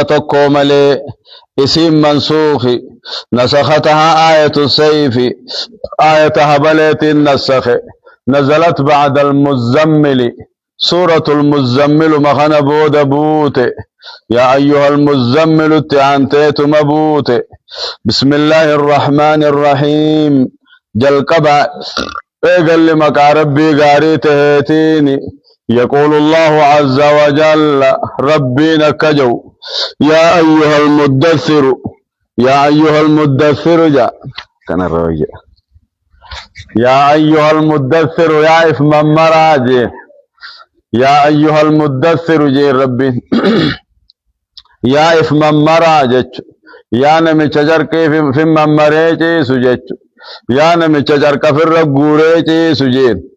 تقوم لي اسم منسوخ نسختها آية السيف آية هبلت النسخ نزلت بعد المزمل سورة المزمل مخنا بود بوت يا أيها المزمل تعنتيت مبوت بسم الله الرحمن الرحيم جل قبع اقل لمك ربي قاري تهيتيني يقول الله عز وجل ربنا كجو يا أيها المدثر يا أيها المدثر جاء كان الرجاء يا أيها المدثر يا إفم مراجي يا أيها المدثر جي ربي يا إفم مراجي يا نمي شجر كيف في ممريجي سجج يا نمي شجر كفر قوريجي سجين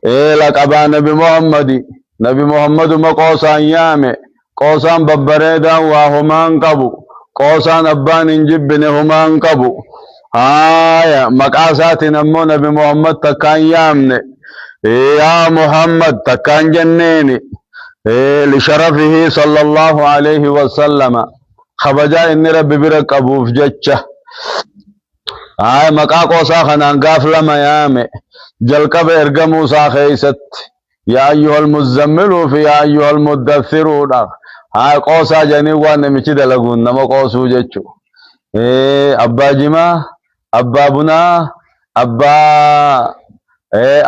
إيه لك أبا نبي محمد ما قوسان يامي قوسان ببريدا وهمان قبو قوسان أبان انجبن همان قبو آية مقاسات نمو نبي محمد تكان يامني إيه يا محمد تكان جنيني إيه لشرفه صلى الله عليه وسلم خبجا إن ربي برك أبو فجتشه مقا قوسا خنان قاف لما يامي جلقب إرقى موسى خيست يا أيها المزمل في يا أيها المدثر قوسا جنيوان نمشي دلقون نما قوسو جتشو أبا جما أبا بنا أبا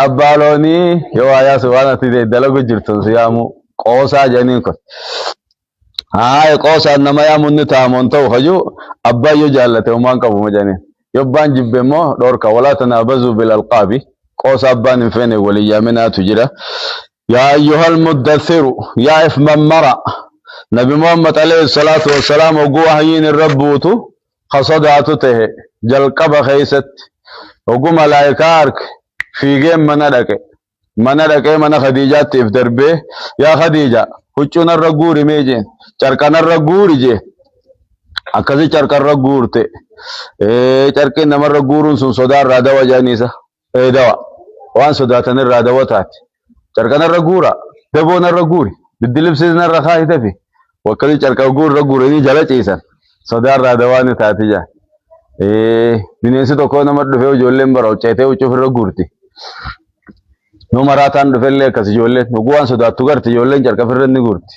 أبا لوني يو آيا سوانا تيدي دلقو جرتن سيامو قوسا جنيكو قوسا نما يامون نتامون تو خجو أبا يو جالته ومان قبو مجانين يبان جبمو دورك ولا تنابزوا بالألقاب قوس أبان فين ولي منا تجرى يا أيها المدثر يا إفم مرأ نبي محمد عليه الصلاة والسلام وقوة هين الربوتو خصدعته جلقب خيست وقوم ملائكارك في جيم منادك من خديجة تفدر به يا خديجة كتشون الرجور ميجين شركان الرجور جي أكذي شركان الرجور تي شركين نمر الرجور سن صدار رادا وجانيسا دوا وان صداتن الرادا وتات شركان الرجورا دبون الرجوري بالدلب سيزن الرخاء تفي وكذي شركان الرجور رجوري جلت إيسان صدار رادا وان تاتيجا بنيسي تكون نمر دفعو جولين براو چايته وچوف الرجورتي نو مراتان دفعله كسي جولين وقوان صدات تغرتي جولين شركان فرن نغورتي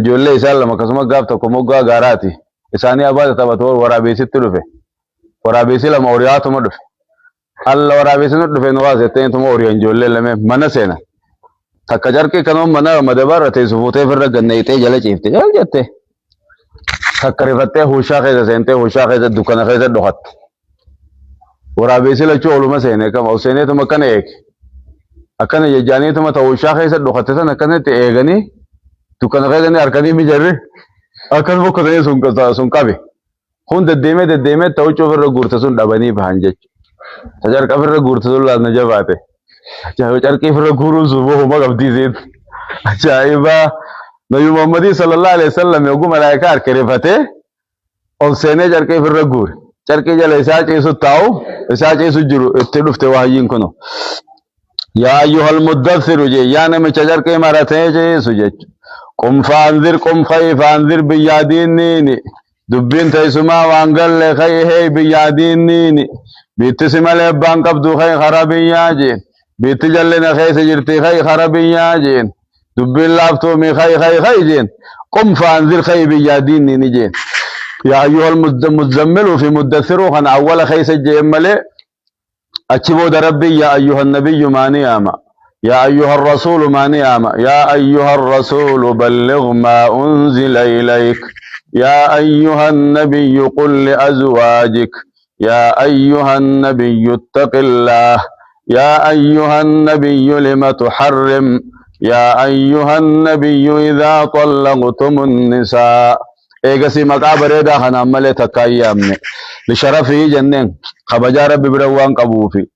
جولين إسال لما كسما قاب تكو مقا غاراتي إساني أباد تبطور ورابيسي تدفع ورابيسي لما أورياتو مدفع الله ورابيسي ندفع نوازيتين تم أوريان جولين لما منسينا تكجر كي كنوم منا مدبار رتي سفوتي فرق نيتي جلي چيفتي جل جتے تکریفتے ہوشا خیزة سینتے ہوشا خیزة دکان خیزة دخت ورابيسي لچو علوم سینے کم او سینے تم اکن ایک اکن یجانی تم تا ہوشا خیزة دخت سن اکن تی ایگنی دکان خیزة نی ارکنی می جرر اکن وہ کتنی سنکا بھی خون ددیمے توچو فر گورتا سن دبنی بھانجچ تجار کا فر گورتا سن لازم جباتے چاہو چار کی فر گورو صبح ہما قبدی زید چاہیبا نبی محمد صلی اللہ علیہ وسلم یوگو ملائکار کرفتے اور سینے چار کی فر گور چار کی جل ایسا چیسو تاو ایسا چیسو جرو اتدفتے وحیین کنو یا ایوہ المدثر جے یا نمی چجر کی مارتے چیسو جے قم خی فانذر بیادین نینی دبین تیسما وانگل لے خی ہے بیادین نینی بیت سمالے بان قبدو خی خرابیاں جین بیت جلے نخی سجرتی خی خرابیاں جین دبین لافتو می خی جین قم فانذر خی بیادین نینی جین یا ایوہ المزمل فی مدثرو خن اول خی سجیم ملے اچھبو دربی یا ایوہ النبی مانی آما يا أيها الرسول ما نعم يا أيها الرسول بلغ ما أنزل إليك يا أيها النبي قل لأزواجك يا أيها النبي اتق الله يا أيها النبي لم تحرم يا أيها النبي إذا طلقتم النساء إيقسي مقابر إذا خنام تكايامني لشرفه جنين خبجار ببروان قبوفي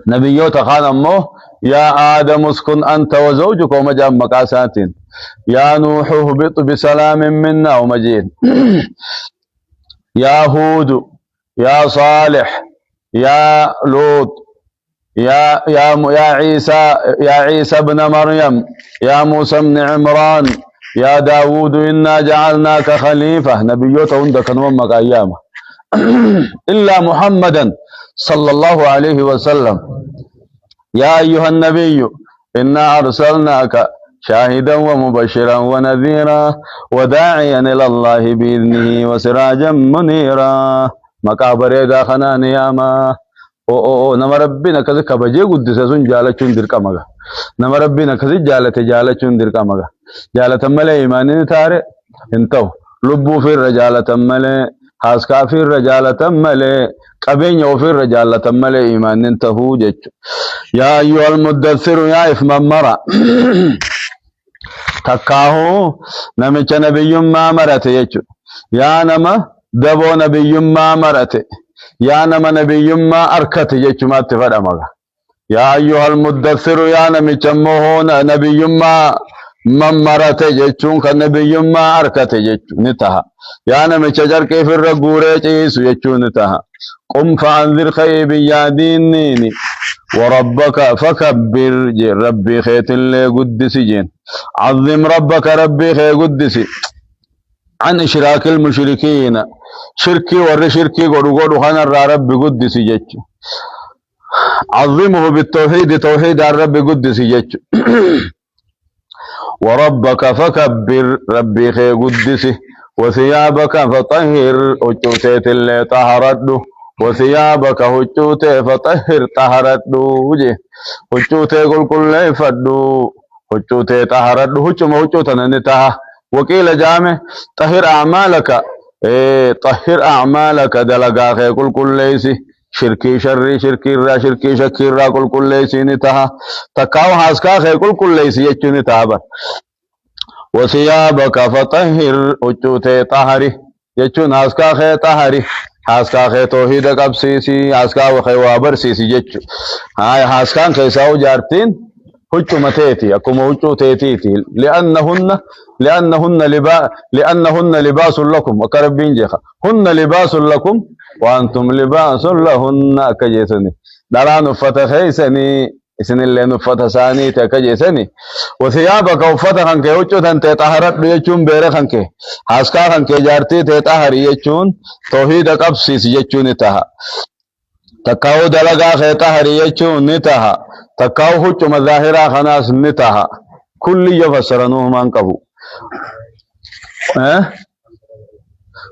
نبيو تخان أمه يا آدم اسكن أنت وزوجك ومجام مقاسات يا نوح اهبط بسلام منا ومجين يا هود يا صالح يا لوط يا عيسى ابن مريم يا موسى بن عمران يا داود إنا جعلناك خليفة نبيوت عندك نومك أيامه إلا محمدا صلى الله عليه وسلم يا أيها النبي إنا أرسلناك شاهدا ومبشرا ونذيرا وداعيا إلى الله بإذنه وسراجا منيرا مقابر إذا خنان ياما او نما ربنا كذا كبجي قدس سن جالچون درقمغا نما ربنا كذا جالچون درقمغا جالة ملي إيمان تاره انتو لبو في الرجالة ملي خاص في الرجالة ملي قبين يو في الرجالة ملي إيمان انتهو جج يا أيها المدثر يا إفم مرة تكاهو نمچ نبي ما مرت يج يا نما دبو نبي ما مرت يا نما نبي ما أركت يج ما تفرمغا يا أيها المدثر يا نمچ مهون نبي ما ممرت جچون كنبي ما أركت جچ نتها يا نمچ جر كيف الرغوره چيس جچون نتها قم فانذر خيب يا دينني وربك فكبر ربي خيت اللي قدس جين عظم ربك ربي خي قدس عن إشراك المشركين شركي ور شركي غدو خنا ربي قدس جچ عظمه بالتوحيد توحيد الرب قدس جچ وربك فكبر ربي خي قدسه وثيابك فطهر وجوتيت اللي طهرته وثيابك هجوتي فطهر طهرته وجه هجوتي قل كل فدو هجوتي طهرته هجم هجوتنا نتها وقيل جامع طهر أعمالك طهر أعمالك دلقا خي قل كل ليسي شركي شري شركي را شركي شكي را كل ليسي نتها تكاو حاسكا خي كل ليسي يجو نتها وثيابك فطهر وجوتي طهري يجون حاسكا خي طهري حاسكا خي توحيد قبسيسي حاسكا وخي وابرسيسي يجو هاي حاسكان كيساو جارتين هجو متيتي أكم هجو تيتيتي لأنهن لباس لكم وكربين جيخا هن لباس لكم وأنتم لباس لهن أكجيسني دلان فتخيسني إسن اللي نفت ثاني تكجيسني وثيابك وفتخن كي وجو تنتي طهرت بيجون بيرخن كي حاسكا خن كي جارتي تطهر يجون توحيد قبسيس يجون تها تكاو دلغا خي طهر يجون نتها تكاو هجو مظاهرا خناس نتها كل يفسرنوه منقبو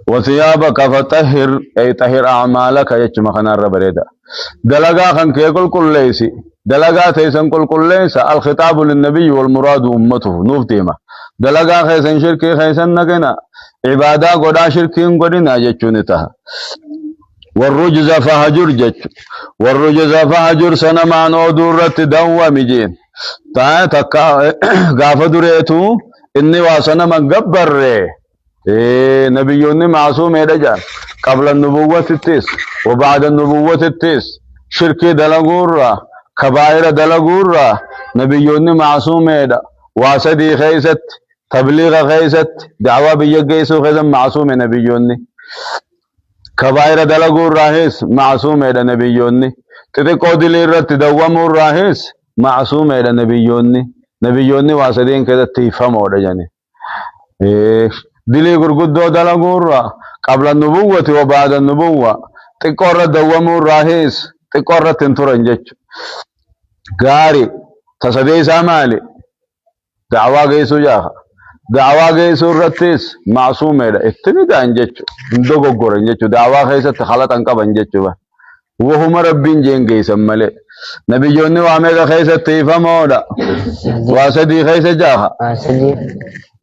وثيابك فطهر أي طهر أعمالك يجمع خنار بريدا دلغا خن كي كل ليسي دلغا تيسن كل ليس الخطاب للنبي والمراد أمته نفتيما دلغا خيسن شركي خيسن نغنا عبادة قدا شركين قدنا يجونتها والرجز فهجر جج والرجز فهجر سنمان ودورت دوام جين تا تكا غاف دريتو إني واسنا من قبر نبيوني معصوم يدجا قبل النبوة التيس وبعد النبوة التيس شركي دلغورا كبائر دلغورا نبيوني معصوم يدا واسدي خيست تبليغ خيست دعوة بيجيسو خيزم معصوم نبيوني كبائر دلغورا هيس معصوم يدا نبيوني تتقو دلير تدوامور راهيس معصوم يدا نبيوني واسدين كده تيفهم ودجاني دلي غرغدو دلغورا قبل النبوة وبعد النبوة تقرر دوامور راهيس تقرر تنترنجج غاري تصدي سامالي دعوا غيسو جاها دعوا غيسو رتيس معصوم يدا اتندا انجج ندوغو غورنجج دعوا غيسو تخلط انك بنجج وهم ربين جين غيسم ملي نبيوني واميغا خيسة تيفا مودا واسدي خيسة جاها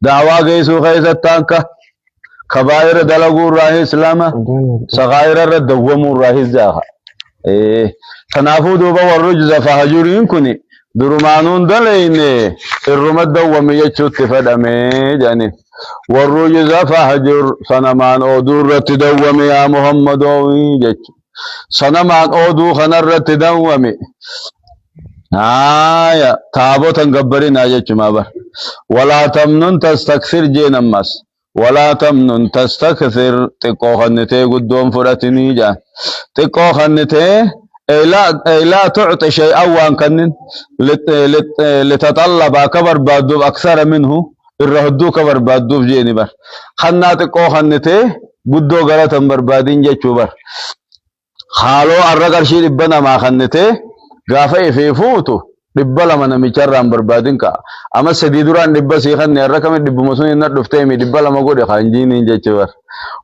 دعوا غيسو خيسة تانكا كبائر دلغو راهي اسلاما صغائر الردوامو راهي جاها تنافو دوبا والرجز فهجورين كني درمانون دليني الرمد دوامي يجو تفدمي جاني والرجز فهجر سنمان او دورت دوامي يا محمد ويجج سنمان او دو خنرت دوامي تابوتا قبرين يجج مابر ولا تمنن تستكثر جينمس ولا تمنن تستكثر تقو خنتي قدوم فرتني جان تقو خنتي لا تعطي شيئا وان كنن لتطلب كبر بادو أكثر منه الرهدو كبر بادوف جيني بر خنات قو خنته قدو غلطن بربادين جيچو بر خالو الرقرشي لبنا ما خنته غافة فيفوتو دبلا من ميچران بربادين کا اما سديدوران دب سيخن الرقم دب مسون ان دفتي مي دبلا ما غودي خانجين جيچو بر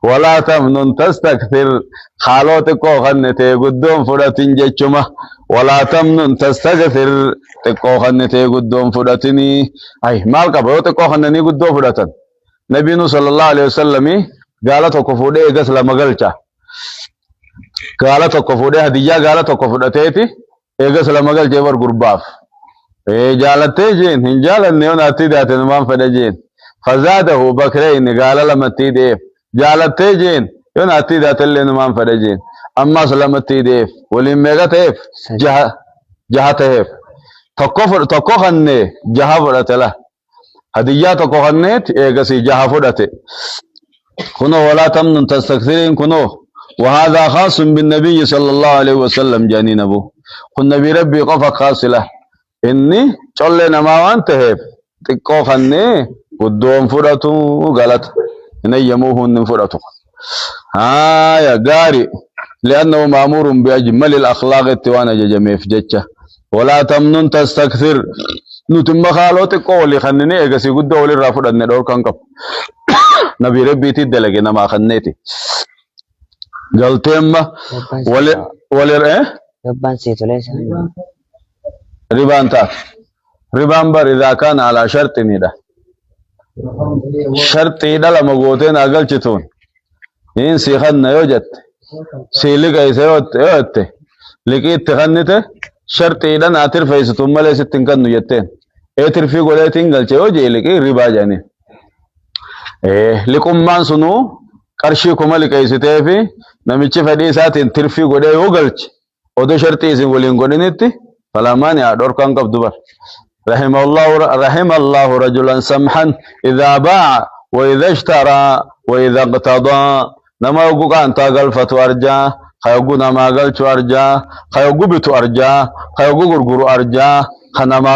ولا تمنن تستكثر خالو تقو خنته قدوم فراتين جيچوما ولا تمنن تستكثر تقو خنته قدوم فراتني اي مال قبو تقو خنني قدو فراتن نبي صلى الله عليه وسلم قالت كفودي غسل مغلچا قالت كفودي هديه قالت كفودتيتي غسل مغلچ ور غرباف اي جالته جين هنجال نيو ناتي داتن مان فدجين فزاده بكرين قال لما تيدي جالته جين يو ناتي داتل مان فدجين اما سلامتي ديف ولي ميغا تيف جهته تكوخن جها فرتلا هديه تكوخنت اغسي جها فرته كنو ولا تمنن تستكثرين كنو وهذا خاص بالنبي صلى الله عليه وسلم جانين ابو كن نبي ربي قف خاص له إني شلنا ما وانتهب تكو خني قدوم فراتو غلط إن يموهن فراتو يا غاري لأنه مأمور بأجمل الأخلاق التوانا جميع في جتة ولا تمنن تستكثر نتم خالوت قولي خنني اغسي قدو ولي رافد أن ندور كنكب نبي ربي تدلق نما خنيتي قلتهم ولي رأيه ربان سيتو ليس ربان تات ربان بر إذا كان على شرط نيدا شرط نيدا لما قوتين أقل چتون إن سيخن يوجد سيلك يوت لكي اتخنته شرط نيدا ناتر فيستون ملي ستن كنو يتين اتر في قولتين قل چيوجي لكي ربا جاني لكم من سنو قرشي كمالي كيسته في نميچ فدي ساتين ترفي قولي وقلچ ودو شرطي اسم ولين قولينيتي فلا مانع دور كان قبض بر رحم الله رجلا سمحا إذا باع وإذا اشترى وإذا اقتضى نما يقول أنت قلفت أرجا خيقول نما قلت أرجا خيقول بيت أرجا خيقول غرغر أرجا خنما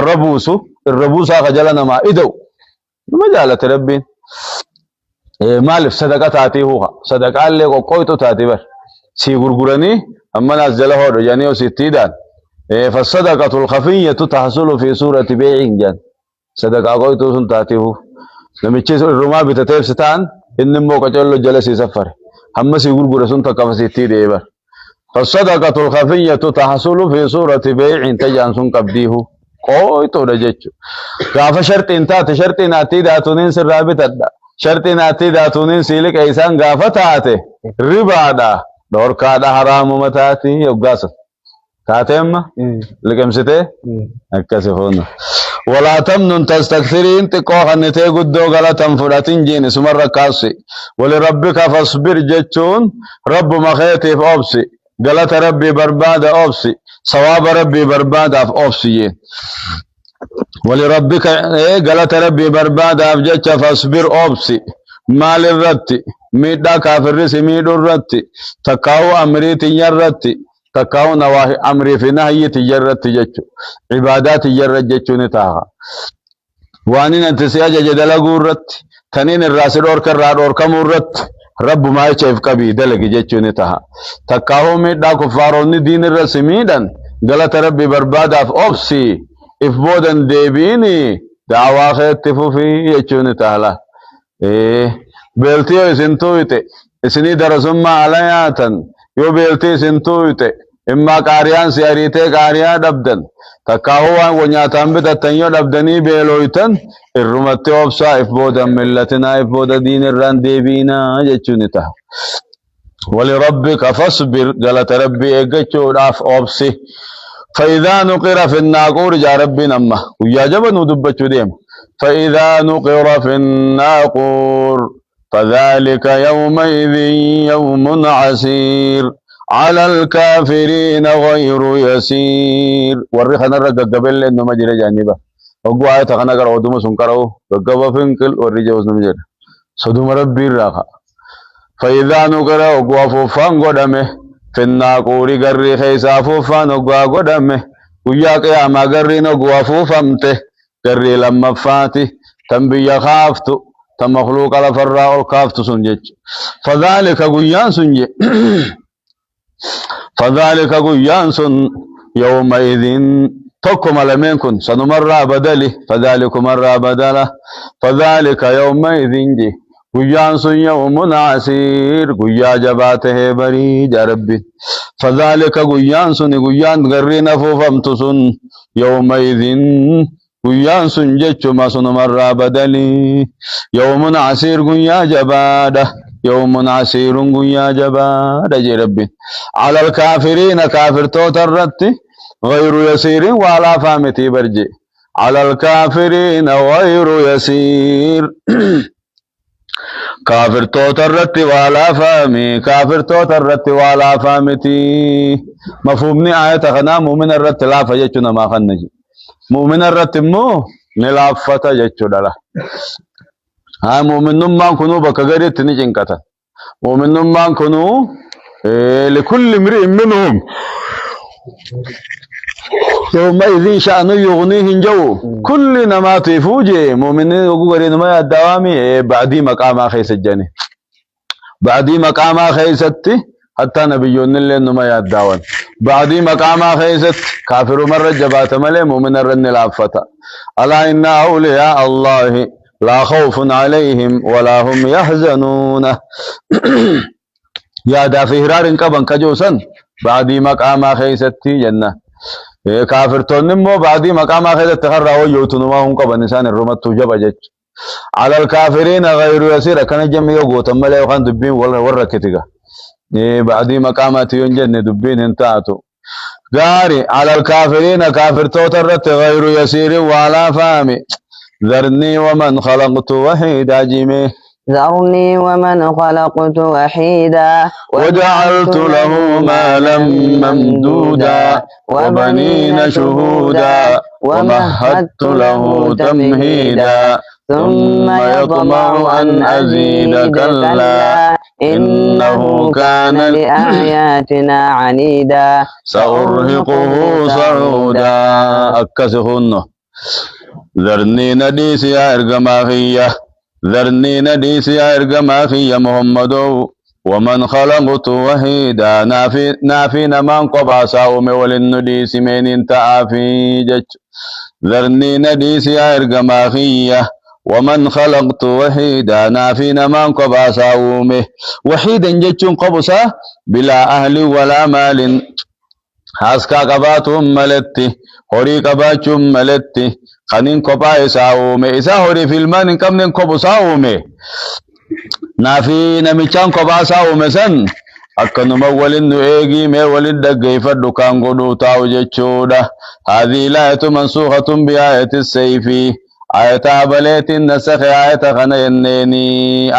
الربوس خجل نما إدو نما جالة ربين مالف صدقة تاتي هو صدقة اللي قويتو تاتي بر سي غرغرني أما ناس جله رجاني وستيدان فالصدقة الخفية تحصل في سورة بيع جان صدقة قويتو سنتاتيه لما تشيس الرما بتتيب ستان إن موقع جلو جلسي سفر هم سيقول قرسون تكفسيتي ديبر فالصدقة الخفية تحصل في سورة بيع تجان سن قبديه قويتو رجيتشو كاف شرط انتات شرط ناتي داتونين سر رابط شرط ناتي داتونين سيلك ايسان غافتاته ربا دا دور كادا حرام متاتي يوغاسف تاتم لكم ستة أكسفون ولا تمنن تستكثرين تقوهن تيجدو غلطا فراتين جين سمر كاسي ولربك فاصبر جتون رب مخيتي في أبسي غلط ربي برباد أبسي ثواب ربي برباد أبسي ولربك غلط ربي برباد أبجتش فاصبر أبسي مال الرتي ميدا كافر رسي ميدو الرتي تكاو أمريتي يرتي تكاو نواهي أمري في نهي تجرد تججو عبادات تجرد ججو نتاها وانين انت سياجة جدل قررت تنين الراسل كرار أوركمورت رب ما يشاف كبي دلق ججو نتاها تكاو ميدا كفارون دين الرسميدا غلط ربي برباد اف أبسي افبودن ديبيني دعوا خيط في ججو نتاها بيلتيو اسنتويته اسني درسما علياتن يو بيلتي سنتويته إما قاريان سياريته قاريان دبدن تكاوان ونياتان بتتنيو دبدني بيلويتن الرمت أبسا إفبودا ملتنا إفبودا دين الران ديبينا جتشونتا ولربك فاصبر قالت ربي إجتشو راف أبسي فإذا نقر في الناقور جا ربي نما ويا جبن ودبتشو ديم فإذا نقر في الناقور فذلك يومئذ يوم عسير على الكافرين غير يسير ورخنا الرقبل إنه مجرى جانبا وقوا آية خنا قرأ ودوم سنكره رقبا فنكل ورجع وزن مجرى صدوم ربي الراقة فإذا نقرأ وقوا فوفان قدمه في الناقور قرر خيسا فوفان وقوا قدمه وياك يا ما قرر وقوا فوفمته قرر لما فاتي تنبي خافت تمخلوق على فراء الكافت سنجج فذلك قيان سنج فذلك قيان سن يومئذ تكم لمنكن سنمر بدله فذلك مر بدله فذلك يومئذ جي قيان سن يوم عسير قيا جباته بريد ربي فذلك قيان سن قيان غرين فوفمت سن يومئذ قيان سن جيشما سنمر بدلي يوم عسير قيا جباده يوم عسير قيا جباده جي ربي على الكافرين كافر توترت غير يسير ولا فامتي برجي على الكافرين غير يسير كافر توترت ولا فامي كافر توترت ولا فامتي مفهومني آية خنا مؤمن الرت لا فجتنا ما خنجي مؤمن الرت مو نلافتا جچو دلا ها مؤمن ما كنو بكغريت نجنكتا مؤمن ما كنو لكل امرئ منهم يومئذ شأن يغنيه جو كل نما تفوجي مؤمن وغرين ما الدوامي بعدي مقام خيس الجنة بعدي مقام خيستي حتى نبيون اللي نما يداون بعدي مقام خيست كافر مرة جبات ملي مؤمن الرن العفتا ألا إن أولياء الله لا خوف عليهم ولا هم يحزنون يا دافي هرار كبن كجوسن بعدي مقام خيستي جنة كافر تونمو بعدي مقام خيست تخرى ويوتنما هم كبن إنسان الرمت جبجج على الكافرين غير يسير كان جمع يوغوت ملي وخان دبين وركتك بعدي مقامات ينجن دبين انتاتو غاري على الكافرين كافر توترت غير يسير ولا فامي ذرني ومن خلقت وحيدا جيمي ذرني ومن خلقت وحيدا وجعلت له مالا ممدودا وبنين شهودا ومهدت له تمهيدا ثم يطمع أن أزيد كلا إنه كان لآياتنا عنيدا سأرهقه صعودا أكسهن ذرني نديس يا إرقماخية ذرني نديس يا إرقماخية محمد ومن خلقت وحيدا نافي نمان قبا ساوم وللنديس من انتعى في جج ذرني نديس يا إرقماخية ومن خلقت وحيدا نافي نمان قبا ساومه وحيدا جج قبسا بلا أهل ولا مال حاسكا قباتهم ملتي هوري قباتهم ملتي خنين قبا إساومه إسا هوري في المان كمن قبو ساومه نافي نميشان قبا ساومه سن أكنما ولن نؤيجي ما ولد دقيفة دكان قدو تاو جيشودا هذه الآية منسوخة بآية السيف آية بليت النسخ آية خنينيني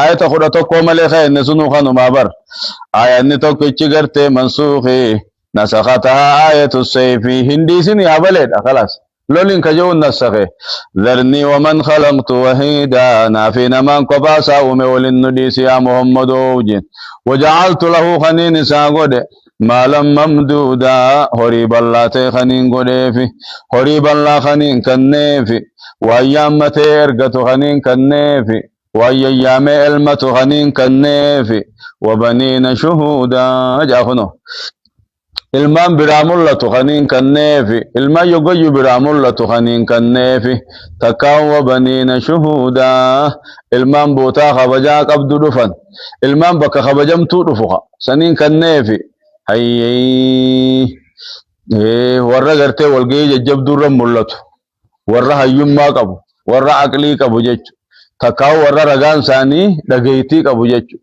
آية خدتك ومليخة النسنو خنو مابر آية نتوك اتشغرت منسوخي نسختها آية السيف هندي سني أبليت خلاص لولين كجو النسخ ذرني ومن خلقت وحيدا نافي نمان قباسا ومولن نديس يا محمد وجين وجعلت له خنين ساقود مالا ممدودا هريب الله تخنين قديفي هريب الله خنين كنيفي وأيام تيرغت خنين كنيفي وأيام علمت خنين كنيفي وبنين شهودا جاخنو ilman biramulla tukhanin kanneefi ilman yogoyu biramulla tukhanin kanneefi takkaan wa baniina shuhuudaa ilman bootaa kabajaa qabdu dhufan ilman bakka kabajamtuu dhufuka sanin kanneefi hayyee warra gartee walgahii jajjabduurra mul'atu warra hayyummaa qabu warra aqlii qabu jechu takkaan warra ragaan isaanii dhageeytii qabu jechu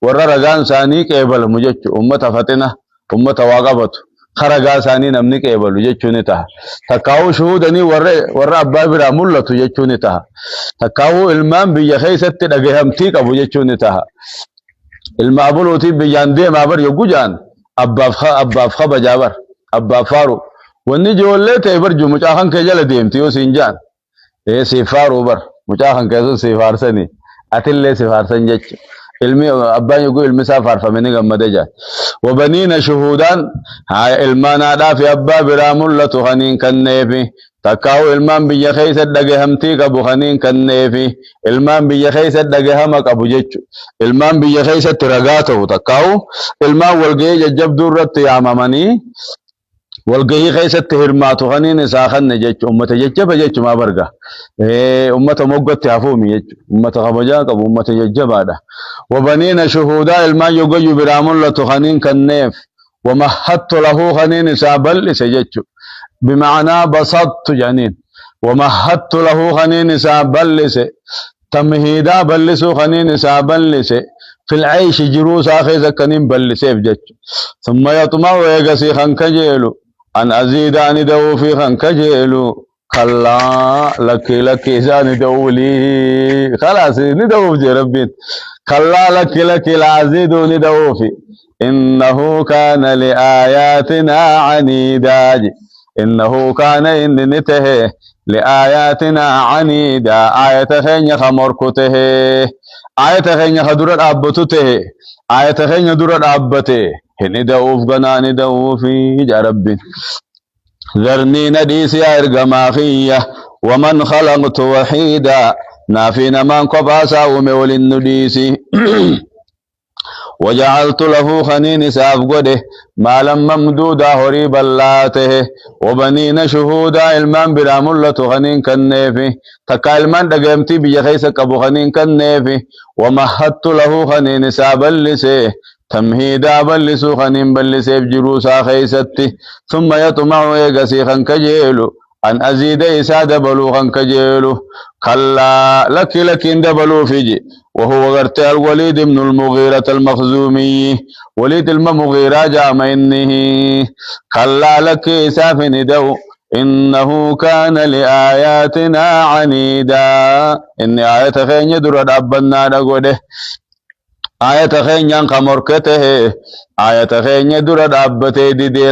warra ragaan isaanii qeebalamu jechu ummata faxina ummata waaqabatu kharaga sani namni qeebalu jechuun taha takaawu shuhudani warra abbaa biraa mul'atu jechuun taha takaawu ilmaan biyya keessatti dhagahamtii qabu jechuun taha ilma abuluutii biyyaan deemaa bar yogguu jaan abbaaf kabajaa bar abbaaf faaru wanni ijoollee ta'e bar mucaa kan kee jala deemti yoo siin jaan siif faaru bar mucaa kan kee sun siif faarsani atillee siif faarsan jechuudha ilmi abbaan yogguu ilmi isaa faarfame ni gammade jaan وبنين شهودان هاي المانا دا في أبا برامل لتخنين كالنيفي تكاو المان بيا خيسة دقهمتي كابو خنين كالنيفي المان بيا خيسة دقهمك أبو جيتشو المان بيا خيسة ترغاته تكاو المان والقيا ججب دورت يا ماماني والقيا خيسة تهرماتو خنين ساخن جيتشو أمة ججب جيتشو ما برقا أمة موقت تهفومي جيتشو أمة خبجاك أبو أمة ججب هذا وبنين شهودا المان يقيو برامل لتخنين كالنيف ومهدت له خنين سابل سجيتشو بمعنى بسطت جنين ومهدت له خنين سابلس تمهيدا بلسو خنين سابلس في العيش جروس آخذ كنين بلسيف جج ثم يطمع ويقسي خنكجيلو أن أزيد أن دو في خنكجيلو كلا لك إذا ندولي خلاص ندو في ربين كلا لك لا أزيد ندو في إنه كان لآياتنا عنيدا إنه كان إن نته لآياتنا عنيدا آية خين خمركته آية خين خدرت أبتته آية خين درت أبته هني دوف غناني دوفي جرب ذرني نديس يا إرجماخية ومن خلقت وحيدا نافين من قباسا ومول النديسي وجعلت له خنين سافقده مالا ممدودا هريبا لاته وبنين شهودا المان براملة خنين كالنيفي تكا المان دقيمتي بيخيسك ابو خنين كالنيفي ومهدت له خنين سابلسه تمهيدا بلسو خنين بلسه بجروسا خيستي ثم يطمع يقسي خنكجيلو أن أزيد إساد بلوغا كجيلو كلا لك دبلو فيجي وهو غرت الوليد بن المغيرة المخزومي وليد المغيرة جامع إنه كلا لك إساف ندو إنه كان لآياتنا عنيدا إن آية خين يدرد أبنا دقوده آية خين ينقمركته آية خين يدرد أبته دي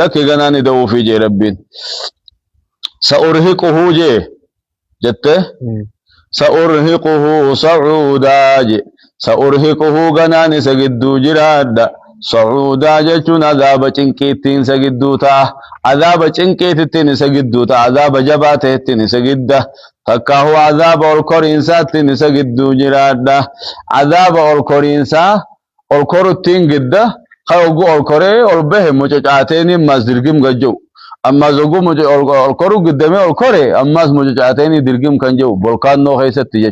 لك غنان دو فيجي ربين سأرهقه جته سأرهقه صعودا سأرهقه غنان سجدو جراد صعودا جتون عذاب چنكيتين سجدو تا عذاب چنكيتين سجدو تا عذاب جباتين سجد تكاهو عذاب القرينسات سجدو جراد عذاب القرينسا القرتين جد خاوغو القري البه مچچاتين مزدرگم گجو أما زوجو مجھے اور کرو قدامي اور کرے أما مجھے چاہتے نہیں درگم کنجو بولكان نو خيست تيجي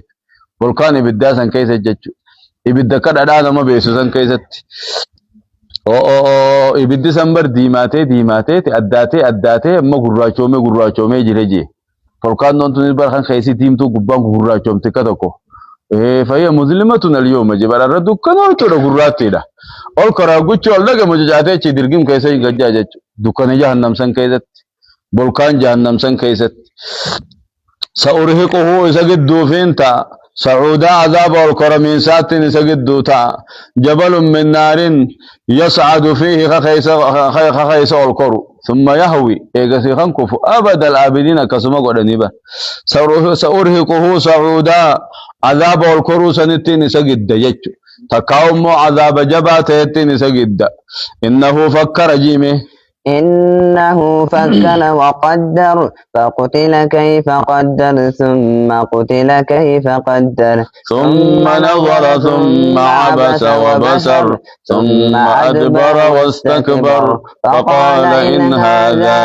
بولكان إبدا سان كيست جتشو إبدا كذا دا ما بيسو سان كيست أو إبدا سامبر ديماتي أداتي أما غراچو مي جريجي بولكان نو تني برخان خيسي تيم تو غبان غراچو تكتوكو فهي مظلمة اليوم جبر الردو كنول تو غراتي دا और करागुच्चो अल्लाह के मुझे चाहते हैं दिर्गिम कैसे गज्जा जच्चो दुकाने जहन्नम सन कैसत बुल्कान जहन्नम सन कैसत सउरहिकुहु इसगिद्दू फिनता सऊदा अज़ाब और करमीन सातिन इसगिद्दू था जबल min Narin يصعد فيه خخيس القرو ثم يهوي ايغسي خنكف ابد العابدين كسما غدنيبا سأرهقه سعودا عذاب القرو سنتين سجد يجو تكاوم عذاب جباتين سجد انه فكر جيمه إنه فكر وقدر فقتل كيف قدر ثم قتل كيف قدر ثم نظر ثم عبس وبسر ثم أدبر واستكبر فقال إن هذا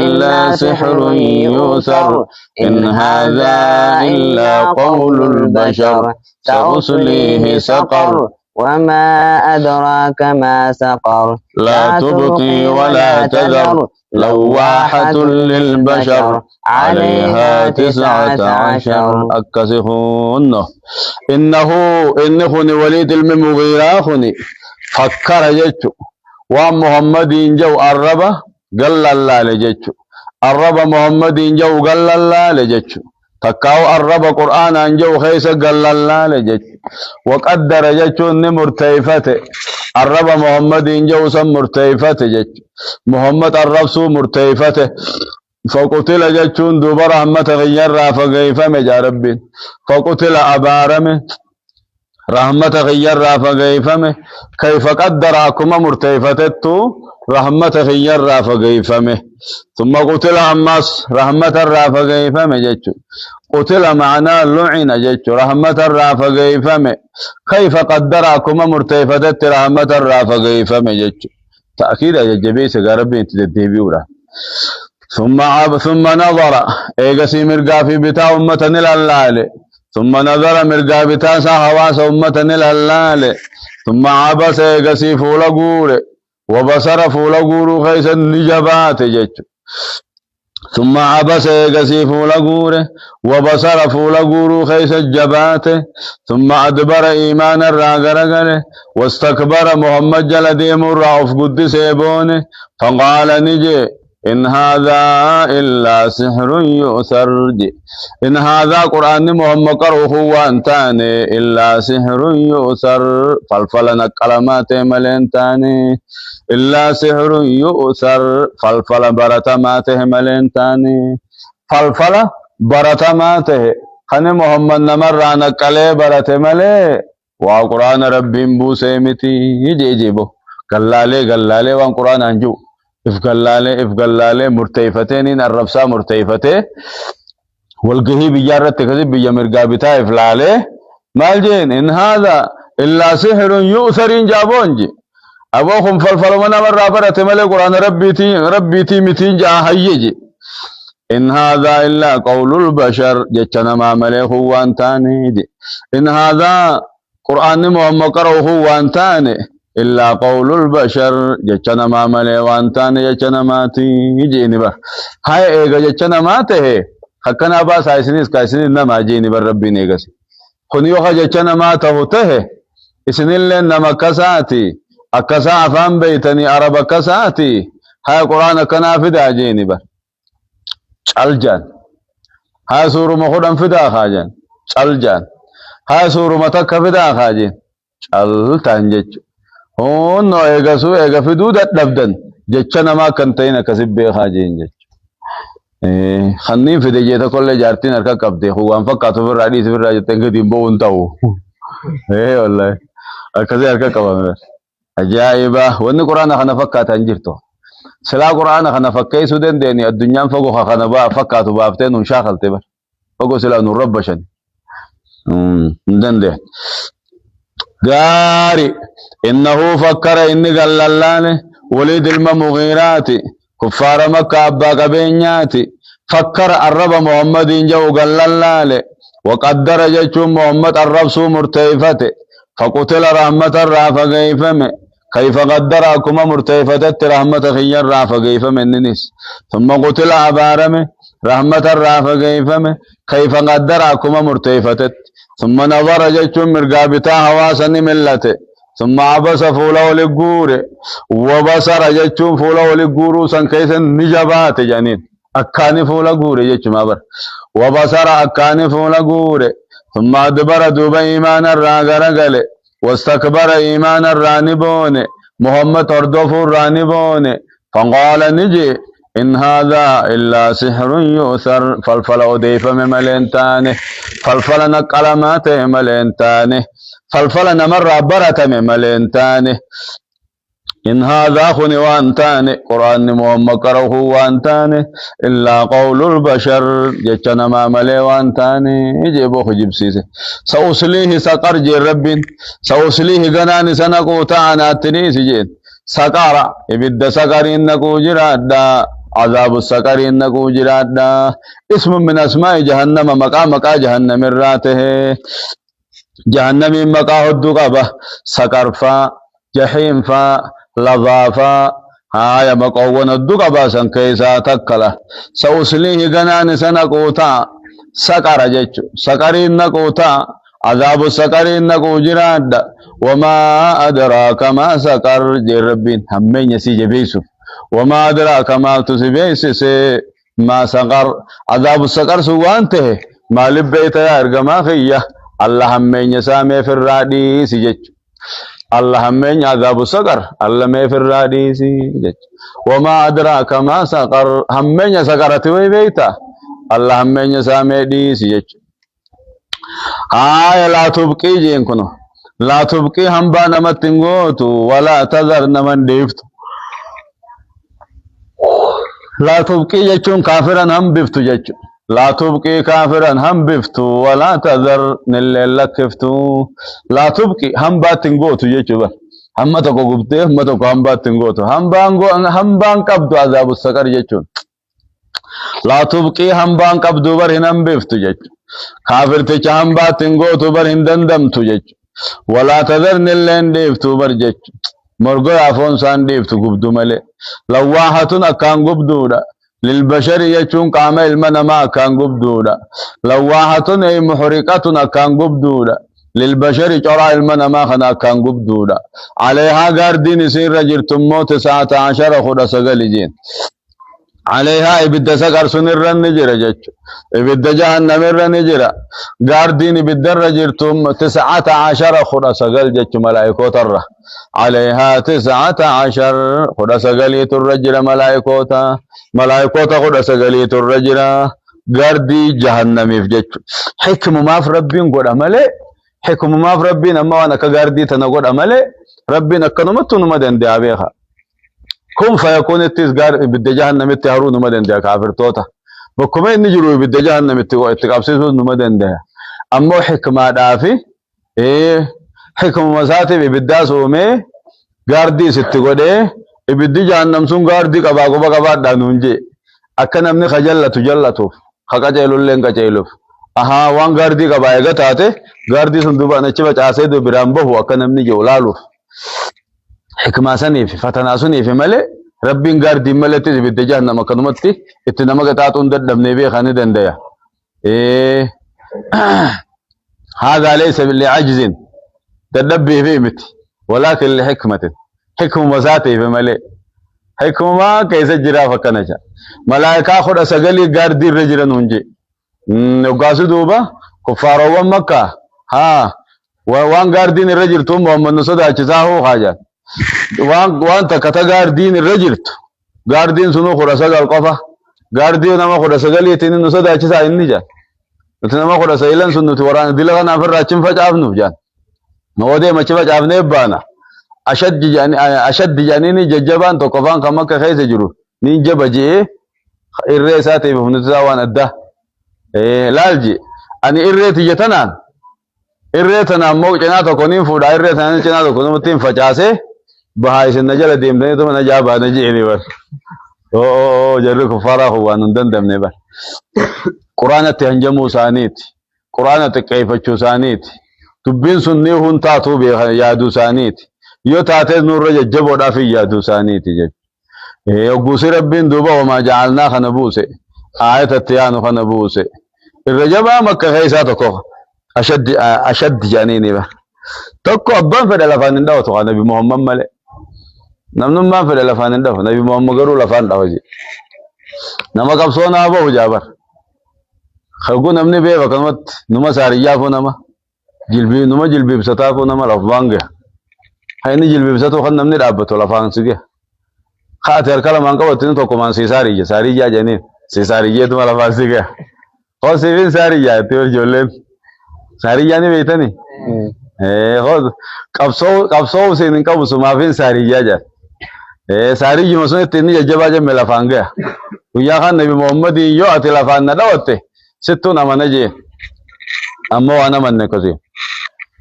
إلا سحر يؤثر إن هذا إلا قول البشر سأصليه سقر وما أدراك ما سقر لا تبقي ولا تذر لواحة للبشر عليها 19 أكسخون إنه وليد المغيرة خني فكر جتشو ومحمد جو الربا قال الله لجتشو الربا محمد جو قال الله لجتشو تكاو الرب قرآن انجو خيس قال الله لجج وقدر جتون مرتيفته الرب محمد انجو سم مرتيفته جج محمد الرب سو مرتيفته فقتل جتون دوبر رحمة غير فقيف مجارب فقتل أبارم رحمة خير فقيفمه كيف قدركم مرتيفتتو رحمة خير فقيفمه ثم قتل عماس رحمة فقيفمه جيتشو قتل معنا لعن جيتشو رحمة فقيفمه كيف قدركم مرتيفتت رحمة فقيفمه جيتشو تأكيد جبيس ربي انت تدبيورا ثم نظر ايغسي مرقا في بتاع أمة الهلال ثم نظر مرقا بتاع حواس أمة الهلال ثم عبس ايغسي فول غور وبصر فول غور خيس النجبات جج ثم عبس ايغسي فول غور وبصر فول غور خيس الجبات ثم أدبر إيمان الراغرغر واستكبر محمد جلدي مرعف قدس يبونه فقال نجي إن هذا إلا سحر يؤثر إن هذا قرآن محمد قروه وانتاني إلا سحر يؤثر فالفلنا كلمات ملنتاني إلا سحر يؤثر فالفل برتماته ملنتاني فالفل برتماته خن محمد نمرانا كله برتمله وقرآن ربي بوسيمتي يجيبه قلالي وان قرآن أنجو إفقلالي مرتيفتين الربسا مرتيفته والقهي بيارة كذب بيمرقابتا إفلالي مالجين إن هذا إلا سحر يؤثر جابونجي أبوكم فالفلونا من رابرة ملي قرآن ربيتي متين جاء هيجي إن هذا إلا قول البشر جتنا ما مليه وانتاني دي إن هذا قرآن محمد قروه وانتاني إلا قول البشر جتنا ما ملي وانتاني جتنا ماتي يجيني بر هاي إيغا جتنا ماته حقنا باس هايسنيس كايسنين نما جيني بر ربي نيغسي خنيوخا جتنا ماته ته إسنين لن نما كساتي أكسا أفهم بيتني عرب كساتي هاي قرآن كنا فدا جيني بر چالجان هاي سورو مخودم فدا خاجان چالجان هاي سورو متك فدا خاجين چالتان جچ هون نو ايغسو ايغا فدو دبدن جچنا ما كنتين كسب خاجين جچ خنين فدي جيتا كل جارتين اركا قبدي هو ان فقاتو في رادي في راجه تنگدي بو انتو ايه والله كذا اركا قبا عجائبه ون قران خنا فقات انجرتو سلا قران خنا فكاي سودن ديني الدنيا فوق خنا با فقاتو بافتين وشاخلت بر فوق سلا نور ربشن ندن غاري إنه فكر إني قال الله وليد المغيرات كفار مكة أبا قبينياتي فكر الرب محمد جو قال الله وقدر جيش محمد الرب سو مرتيفته فقتل رحمة الرافة كيفم كيف قدركم مرتيفته رحمة خير رافة كيفم النس ثم قتل عبارم رحمة الرافة كيف قدركم مرتيفته ثم نظر جيش مرقابتا حواسا ملته ثم عبس فوله للجور وبصر جيش فوله للجور سن كيسن نجبات جانين أكاني فوله جور جيش ما بر وبصر أكاني فوله جور ثم أدبر دوب إيمان الراغرغل واستكبر إيمان الرانبون محمد أردوف الرانبون فقال نجي إن هذا إلا سحر يؤثر فالفل أديف مملنتانه فالفل نقلمات ملنتانه فالفل نمر برة مملنتانه إن هذا خني وانتانه قرآن محمد قروه وانتانه إلا قول البشر جتنا ما ملي وانتانه يجيبه خجب سيسه سأصليه سقر جي رب سأصليه قناني سنقو تعنا تنيس جين سقارا إبدا سقرين نقو جرادا عذاب السقرين نقو جرادا اسم من أسماء جهنم مقا جهنم الراته جهنم مقا هدو قبه سقر فا جحيم فا لظافا هاي مقوون هدو قبه سنكيسا تكلا سأصليه قناني سنقوتا سقر جيچو سقرين نقوتا عذاب السقرين نقو جرادا وما أدراك ما سقر جربين همين يسي جبيسو وما أدراك ما تسبيس ما سقر عذاب السقر سوانته ما لبيت يا ارغما خيه الله همين يسامي في الرادي سجج الله همين عذاب السقر الله ما في الرادي سجج وما أدراك ما سقر همين سقرت ويبيتا الله همين يسامي دي سجج لا تبقي جين كنو لا تبقي هنبا نمت تنغوتو ولا تذر نمن ديفتو لا تبقي جتون كافرا هم بفتو جتون لا تبقي كافرا هم بفتو ولا تذر نللكفتو لا تبقي هم باتنغوتو جتون هم تكو غبتي هم تكو هم باتنغوتو هم بان قبضو عذاب السكر جتون لا تبقي هم بان قبضو بر هم بفتو جتون كافر تچ هم باتنغوتو بر هندندمتو جتون ولا تذر نلن ديفتو بر جتون مرغو عفون سان ديفتو غبدو ملي لواحتون أكان غبدودا للبشر يجون قام المنما أكان غبدودا لواحتون أي محرقتون أكان غبدودا للبشر جرى المنما خنا أكان غبدودا عليها غاردين سير رجرتم موت 19 خدا سغلجين عليها إبدا سكر سنر نجرة جج إبدا جهنم نجرة غاردين إبدا رجرتم 19 خدا سغل جج ملائكة ترى عليها 19 خدا سغليت الرجل ملائكة خدا سغليت الرجل غاردي جهنم يفجج حكم ما في ربين قد عمله حكم ما في ربين أما وانا كغاردي تنقود عمله ربين أكنمتو نمدن دي أبيخا كم فيكون التسجار بدي جهنم التهرون نمدن ده كافر توتا وكم نجرو بدي جهنم التقابسيسو نمدن ده أما حكمة دافي إيه حكمة مساتي بدي سومي غاردي ستقوله بدي جهنم سون غاردي كبا دانونجي أكنا من خجلة خكجيلو لين كجيلوف أها وان غاردي كبا يغتاته غاردي سندوبا نچبا چاسيدو برامبو أكنا من جولالو حكمة سنيف فتنا سنيف ملء ربين غاردي ملتي بدجان نما كنمتي اتنما قطاتون ددبني بي خاني دنديا ايه هذا ليس لعجز تدبي فيه مت ولكن لحكمة حكمة مساتي في ملء حكمة ما كيس جرا فكنجا ملائكة خد سغلي غاردي رجرن ونجي وقاسو دوبا كفار مكة ها وان غاردين رجل توم محمد نصد اچساهو حاجه وان تكتا غاردين رجلت غاردين سنو خرسا القفا غاردين نما خرسا غليتين نصد اچسا انجا نتنما خرسا يلن سنو توران دلغنا فراچن فجافنو جان نودي مچ فجافنه بانا اشد جانيني ججبان تو قفان كما كخيس جرو نين جبجي الرئيساتي بفنتزا وان ادا لالجي اني الرئيت جتنان irreetana ammoo cinaa tokko nin fuudha irreetana cinaa tokko namatti facaase bahaa isin na jala deemtanii tuma na jaabaa na jeeni bar jarri kuffaraa kun waan hin dandamne bar quraanatti hanjamuu isaaniiti quraanatti qeeffachuu isaaniiti dubbiin sun ni hun taatuu yaaduu isaaniiti yoo taatees nurra jajjaboodhaaf hin yaaduu isaaniiti jechuudha ogguusi rabbiin duuba wamaa ja'alnaa kana buuse aayatatti yaanu kana buuse irra jabaa makka keessaa tokko أشد جانيني به تكو أبان في الألفان عنده تقال نبي محمد ملء نمن ما في الألفان عنده نبي محمد قروا الألفان عنده جي نما كبسونا أبوه جابر خلقو نمني بيه وكلمت نما ساريا فو نما جلبي بسطا فو نما لفوانجه هاي جلبي بسطو خل نمني رابطو لفان سجه خاطر كلام عنك وتنين تو كمان ساريا جانين ساريا تو لفان سجه خو سيفين ساريا تيور جولين ساريا ني بيتني خود قبصو سين قبصو ما فين ساريا جا ساري مسونه تني ججبا جم ملفانغا ويا خان نبي محمد يو اتلفان ندوته ستو نمنجي امو انا من كوزي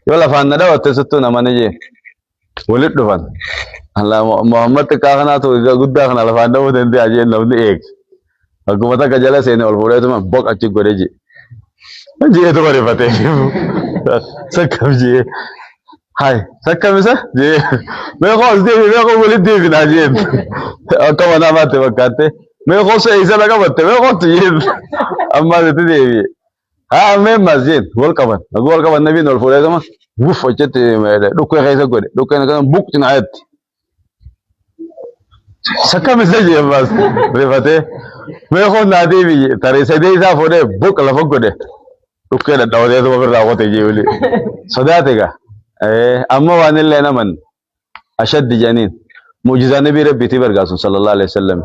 يو لفان ندوته ستو نمنجي ولد دفن الله محمد كاغنا تو غدا خنا لفان دو دنتي اجي نو ايك حكومت کا جلا سين اور بوڑے تو بوک اچ گورے جی جی تو بڑے پتے سکم جی هاي سكم مسا جي मैं खोस दे मैं को बोली दे बिना जी तो बना बात वकाते मैं को से ऐसा लगा बत्ते मैं को ये अम्मा देती देवी हाँ मैं मस्जिद गोल कबन नबी नोर फुरे कमा वुफ अच्छे मेरे रुके कैसे करे रुके ना कम बुक चिनायत सक्का मिसा जी बस बेफते मैं को नादी भी तारे से दे ऐसा फुरे बुक लफक करे रुके ना दावदे तो फिर दावते जी बोली सदाते का أما وان اللي أنا من أشد جنين معجزة نبي ربي تبرقاسون صلى الله عليه وسلم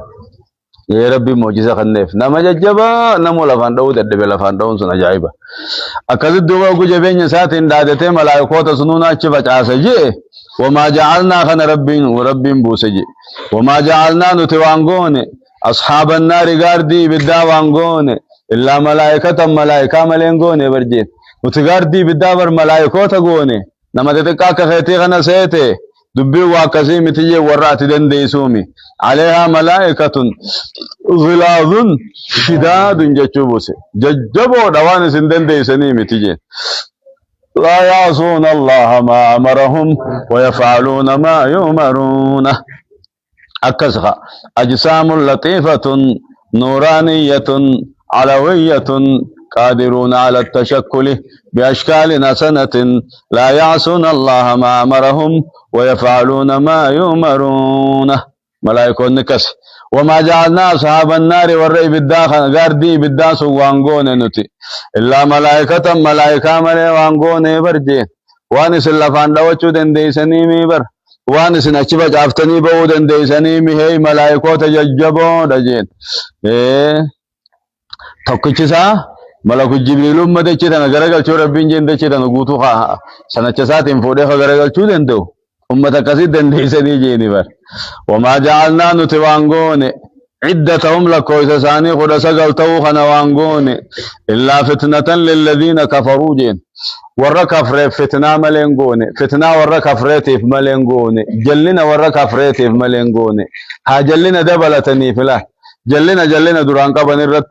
يا ربي معجزة خنف نما ججبا نمو لفان دو تدب لفان دو سن عجائبا أكذب دوبا كجبين ساتين دادتي ملايكوت سنونا چفت عاسجي وما جعلنا خن ربين وربين بوسجي وما جعلنا نتوانقون أصحاب النار غاردي بدا وانقون إلا ملايكة ملايكة ملينقون برجين وتغاردي بدا ور ملايكوت قون نما تتكاك خيتي خنا سيتي دبي واكسي متجي ورات دندي سومي عليها ملائكة غلاظ شداد جچوبس ججبو دوان سندندي سني متجي لا يعصون الله ما أمرهم ويفعلون ما يؤمرون أكسخ أجسام لطيفة نورانية علوية قادرون على التشكل بأشكال حسنة لا يعصون الله ما أمرهم ويفعلون ما يؤمرون ملائكة نكس وما جعلنا أصحاب النار والرئي بالداخل غاردي بالداس وانقون نتي إلا ملائكة ملائكة ملي وانقون برجين وانس اللفان دوچو دنديسني ميبر وانس نچبا جافتني بو دنديسني مي ملائكة تججبو دجين توكچسا ملك جبريل مدچ تن غرغل چو ربين جند چ تن غوتو خا سنچسات انفوده غرغل چو دندو امه كسي دنديسني جيني بر وما جعلنا نتوانقون عدتهم لكويس ثاني خد سقلتو خنوانقون إلا فتنة للذين كفروا جين ورا كفر فتنة ملينقون فتنة ورا كفرتي في ملينقون جلنا ورا كفرتي في ملينقون ها جلنا دبلتني فلا جلنا درانك بنرت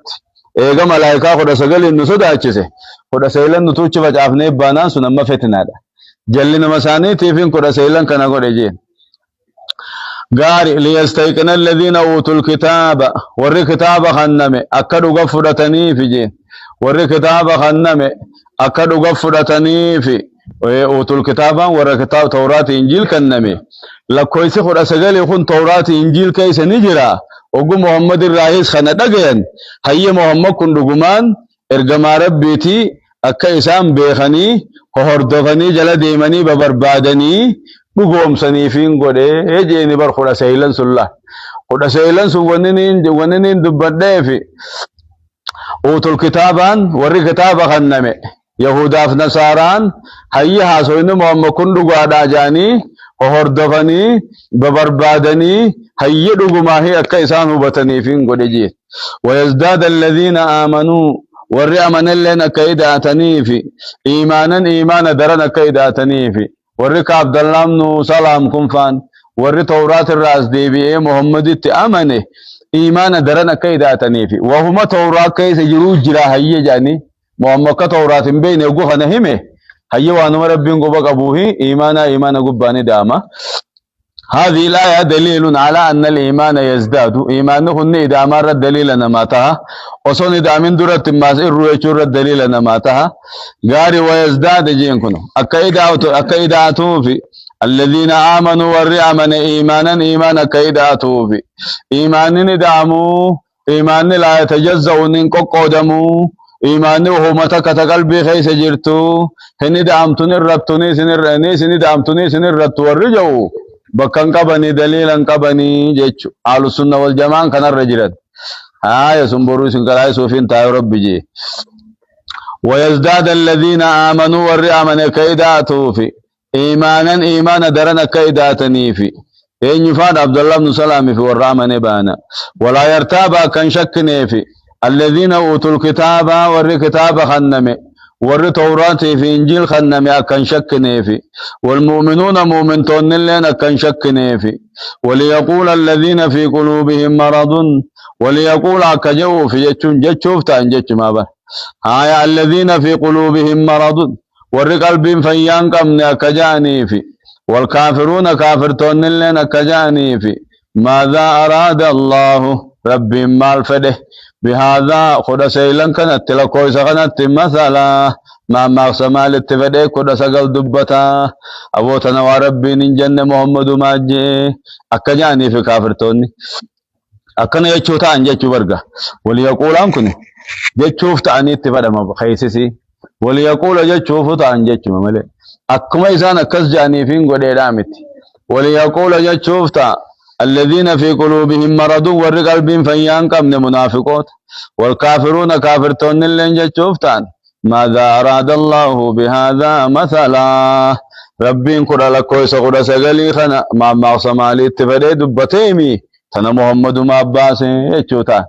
ايغا ملائكة خد سقل النسود اچسه خد سيلن نتوچ بچافنه بانان سنما فتنة دا جلنا مساني تيفين خد سيلن كنا خد جين غاري ليستيقن الذين اوتوا الكتاب ور كتاب خنمه اكدو غفرتني في جين ور كتاب خنمه اكدو غفرتني في اوتوا الكتاب ور كتاب تورات انجيل كنمه لكويس خد اسغل يكون تورات انجيل كيس نجرا اوغو محمد الرئيس خنا دغين هي محمد كندغمان ارغما ربيتي اكا اسام بيخني هوردفني جل ديمني ببربادني بقوم سنيفين قدي يجيني برخودا سيلن سلا خدا سيلن سو وننين دبده في اوتل كتابان ور كتاب خنمه يهودا فنصاران هي حسين محمد كندو غادا جاني هوردفني ببربادني هي دغما هي اكيسان وبتني فين قدي جي ويزداد الذين امنوا ور امن لنا كيداتني في ايمانا درنا كيداتني في ورك عبد الله بن سلام كنفان ور توراة الراس دي بي محمد تأمنه إيمان درنا كيداتني في وهما توراة كيس جرو جرا هي جاني محمد كتوراة بين يقوه نهمه هي وانو ربين قبق أبوه إيمان قباني داما هذه الآية دليل على أن الإيمان يزداد إيمانه إذا أمر الدليل نماتها وصون إذا من درة ما سئر يشور الدليل نماتها قاري ويزداد جينكنا أكيداتو في الذين آمنوا والرعمن إيمانا كيداتو في إيمان ندعمو إيمان لا يتجزأ ننكو قدمو إيمان هو متى قلبي خيس جرتو هني دعمتني الربتني سندعمتني سنرت ورجو بكان قبني دليلا قبني جيتشو آل السنة والجماعة كان الرجلات سنبرو سنكلاي سوفين تاي ربي جي ويزداد الذين آمنوا والرعمن كيداتو في إيمانا درنا كيداتني في إن يفاد عبد الله بن سلام في والرعمن بانا ولا يرتابا كان شكني في الذين أوتوا الكتاب والكتاب خنمي ور توراة في إنجيل خنمي أكن شكني في والمؤمنون مؤمنون لنا أكن شكني في وليقول الذين في قلوبهم مرض وليقول أكجو في جتشوف تانجتش ما به هاي الذين في قلوبهم مرض ور قلبهم فيان كمن أكجاني في والكافرون كافرتون لنا أكجاني في ماذا أراد الله ربي مال فده بهذا خدا سيلن كانت لكوي سكنت مثلا ما مقسما للتفدي خدا سقل دبتا أبوتنا وربي نجن محمد ماجي أكجاني في كافرتوني أكن يجوتا أنجتو برغا وليقول أنكن جتشوف تعني اتفاد ما بخيسسي وليقول جتشوف تعنجتو مملي أكما إسان أكس جاني فين قد إدامت وليقول جتشوف تا الذين في قلوبهم مرض والقلب فيان كمن منافقات والكافرون كافرتون اللي شوفتان ماذا أراد الله بهذا مثلا ربين كرا لكويس كرا سغلي خنا ما سمالي تفدي دبتيمي تنا محمد ما عباس يچوتا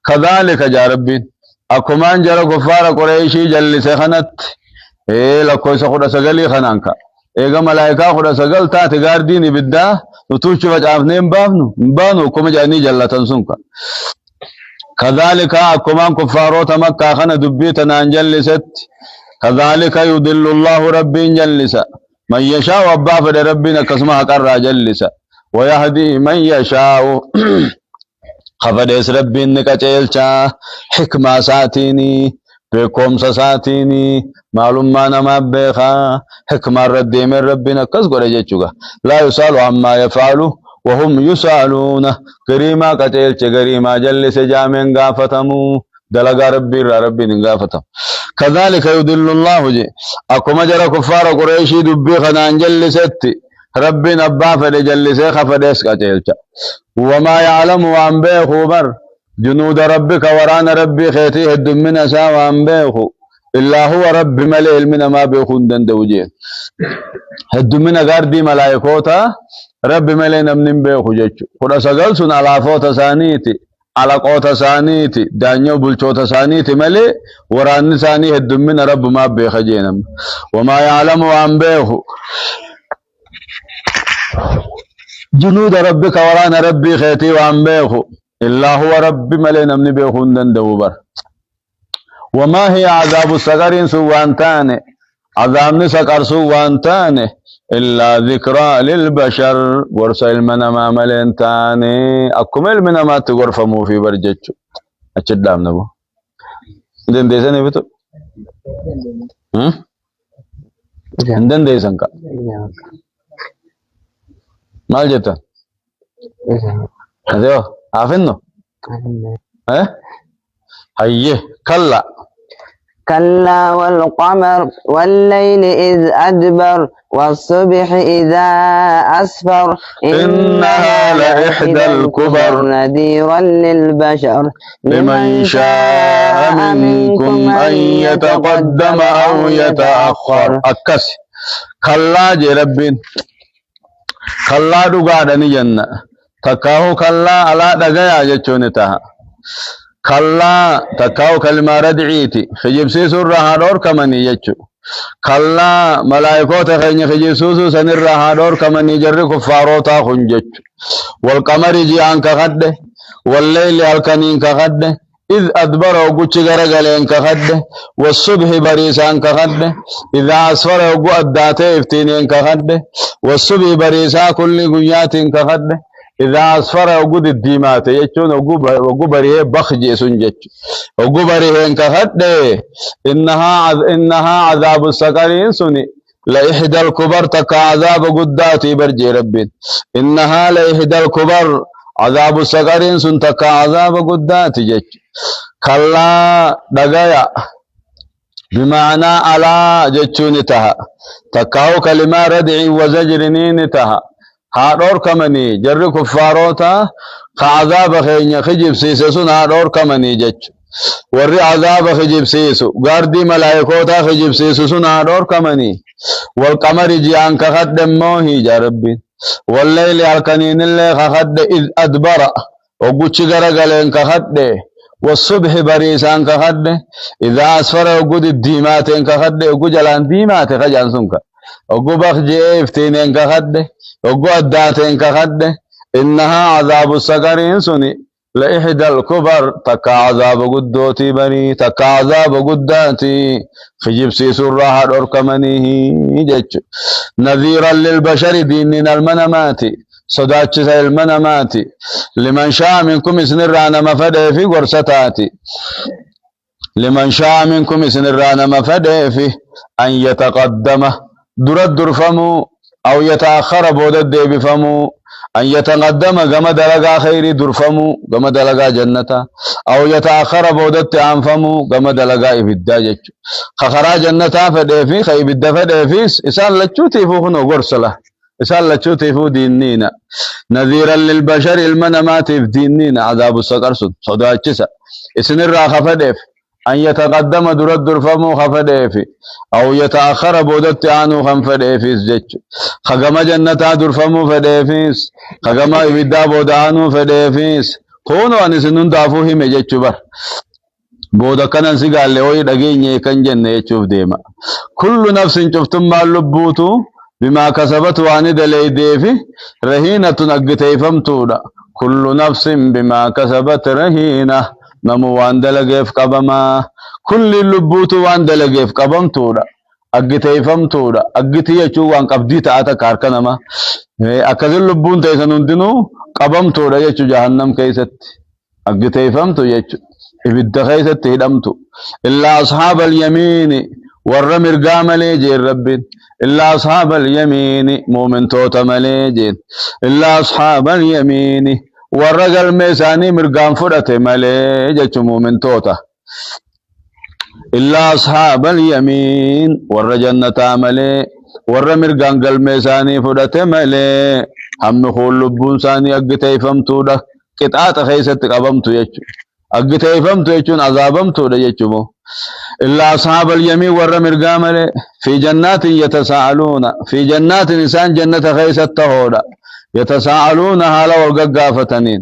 كذلك جا ربين اكمان جرى كفار قريشي جلس خنت لكويس كرا سغلي خنانكا ايغا ملائكه كرا سغل تا تغاردين بدا نتوچ وجافنين بانو كما جاني جلتن سنكا كذلك أكمان كفاروت مكة خنا دبيتنا جلست كذلك يضل الله ربي جلس من يشاء وبافد ربنا كسمها قرى جلس ويهدي من يشاء خفدس ربي نكتيلشا حكمة ساتيني بكم ساتيني معلوم ما نما بخا حكمة ردي من ربنا كسغور جيچوغا لا يسأل عما يفعل وهم يسألون كريما كتيل كريما جلس جامن غافتمو دلغا ربي نغافتم كذلك يدل الله جي اكو مجرى كفار قريش دبي خنان جلست ربي نبا فد جلس خفدس كتيل وما يعلم وان بيخو بر جنود ربك وران ربي خيتي هد من سا وان بيخو الا هو رب ملئ من ما بيخون دندوجي هد من غاردي ملائكوتا رب ملينا من بيخو جيچو خدا سغل سن علافوتا ثانيتي علقوتا ثانيتي دانيو بلچوتا ثانيتي ملي وران ثاني هد من رب ما بيخجينم وما يعلم عن بيخو جنود ربك وران ربي خيتي وعن بيخو الا هو رب ملينا من بيخو دندوبر وما هي عذاب السقر سوانتان عذاب نسقر سوانتان إلا ذكرى للبشر ورسل من ما ملنتاني أكمل من ما تغرفمو في برجتشو أشدام نبو دين ديسان بتو دين ديسان كا مال جتا أديو عافنو هيه كلا كلا والقمر والليل إذ أدبر والصبح إذا أسفر إنها لإحدى الكبر نذيرا للبشر لمن شاء منكم أن يتقدم أو يتأخر أكس كلا جرب كلا دقادني جنة تكاو كلا على دقايا جتشونتها كلا تكاو كلمة ردعيتي خجيب سيسو الرهادور كماني يجو كلا ملايكوتا خجيب سيسو سن الرهادور كماني جري كفاروتا خنجج والقمر جي عنك خده والليل الكنين كخده إذ أدبر وقوش غرقلين كخده والصبح بريس عنك خده إذا أسفر وقو أداته افتينين كخده والصبح بريسا كل قيات كخده إذا أسفر وجود الديمات يجون وجو بريه بخجي سنجت وجو بريه إنك خد إنها عذاب السكرين سني لإحدى الكبر تك عذاب قداتي برجي ربي إنها لإحدى الكبر عذاب السكرين سن تك عذاب قداتي جت كلا دقايا بمعنى على جتشون تها تكاو كلمة ردعي وزجرنين تها هادور كمني جر كفاروتا كعذاب خينيا خجب سيسسون هادور كمني جج وري عذاب خجب سيسو غاردي ملائكوتا خجب سيسسون هادور كمني والقمر جيان كخدم موهي جربي والليل الكنين اللي خد إذ أدبر وقوش غرقلين كخد والصبح بريسان كخد إذا أسفر وقود الديماتين كخد وقود جلان ديمات خجان سنك وقود بخجي افتينين كخد وقود داتين كخد إنها عذاب السكرين سني لإحدى الكبر تكا عذاب قدوتي بني تكا عذاب قداتي خجب سيسو الراحة أركمنيه جج نذيرا للبشر ديننا المنامات صداتش المنامات لمن شاء منكم اسنرانا مفده في قرصتاتي لمن شاء منكم اسنرانا مفده في أن يتقدم درد درفمو أو يتأخر بودد بفمو أن يتقدم كما دلقا خير درفمو كما دلقا جنة أو يتأخر بودت عنفمو كما دلقا إبدا خخرا جنة فدفي خيب الدفدفيس إسان لچو تيفو خنو قرصلة إسان لچو تيفو دينينا نذيرا للبشر المنامات في دينين عذاب السقر صداچسا اسن الراخ فدف أن يتقدم درد الفم خفدف أو يتأخر بودت عنه خنفدفيس جج خجما جنة درفم فدفيس خجما إبدا بودانو فدفيس كونو أن سنون دافوه مجج بر بودا كان سيقال لوي دقيني كان جنة يشوف ديما كل نفس شفتم ما اللبوتو بما كسبت واني دلي ديفي رهينة نقتي فمتودا كل نفس بما كسبت رهينة نمو وان دلقيف قبما كل اللبوتو وان دلقيف قبمتودا أقتي فمتودا أقتي يشو وان قبدي تاتا كاركنما أكذل اللبون تيسن اندنو قبمتودا يشو جهنم كيست أقتي فمتو يشو إبدا خيست هدمتو إلا أصحاب اليمين ورمر قاملي جير ربين إلا أصحاب اليمين مؤمن توتا مليجين إلا أصحاب اليمين ورقل ميساني مرقام فرت مليجة مؤمن توتا إلا أصحاب اليمين ورجنة ملي ورمرقان قل ميساني فرت ملي هم خول لبون ساني أقتي فمتو ده كتات خيست قبمتو يجو أقتي فمتو يجون عذابمتو ده يجو إلا أصحاب اليمين ورمرقان ملي في جنات يتساءلون في جنات إنسان جنة خيست تهودا يتساءلون هالا والققافتنين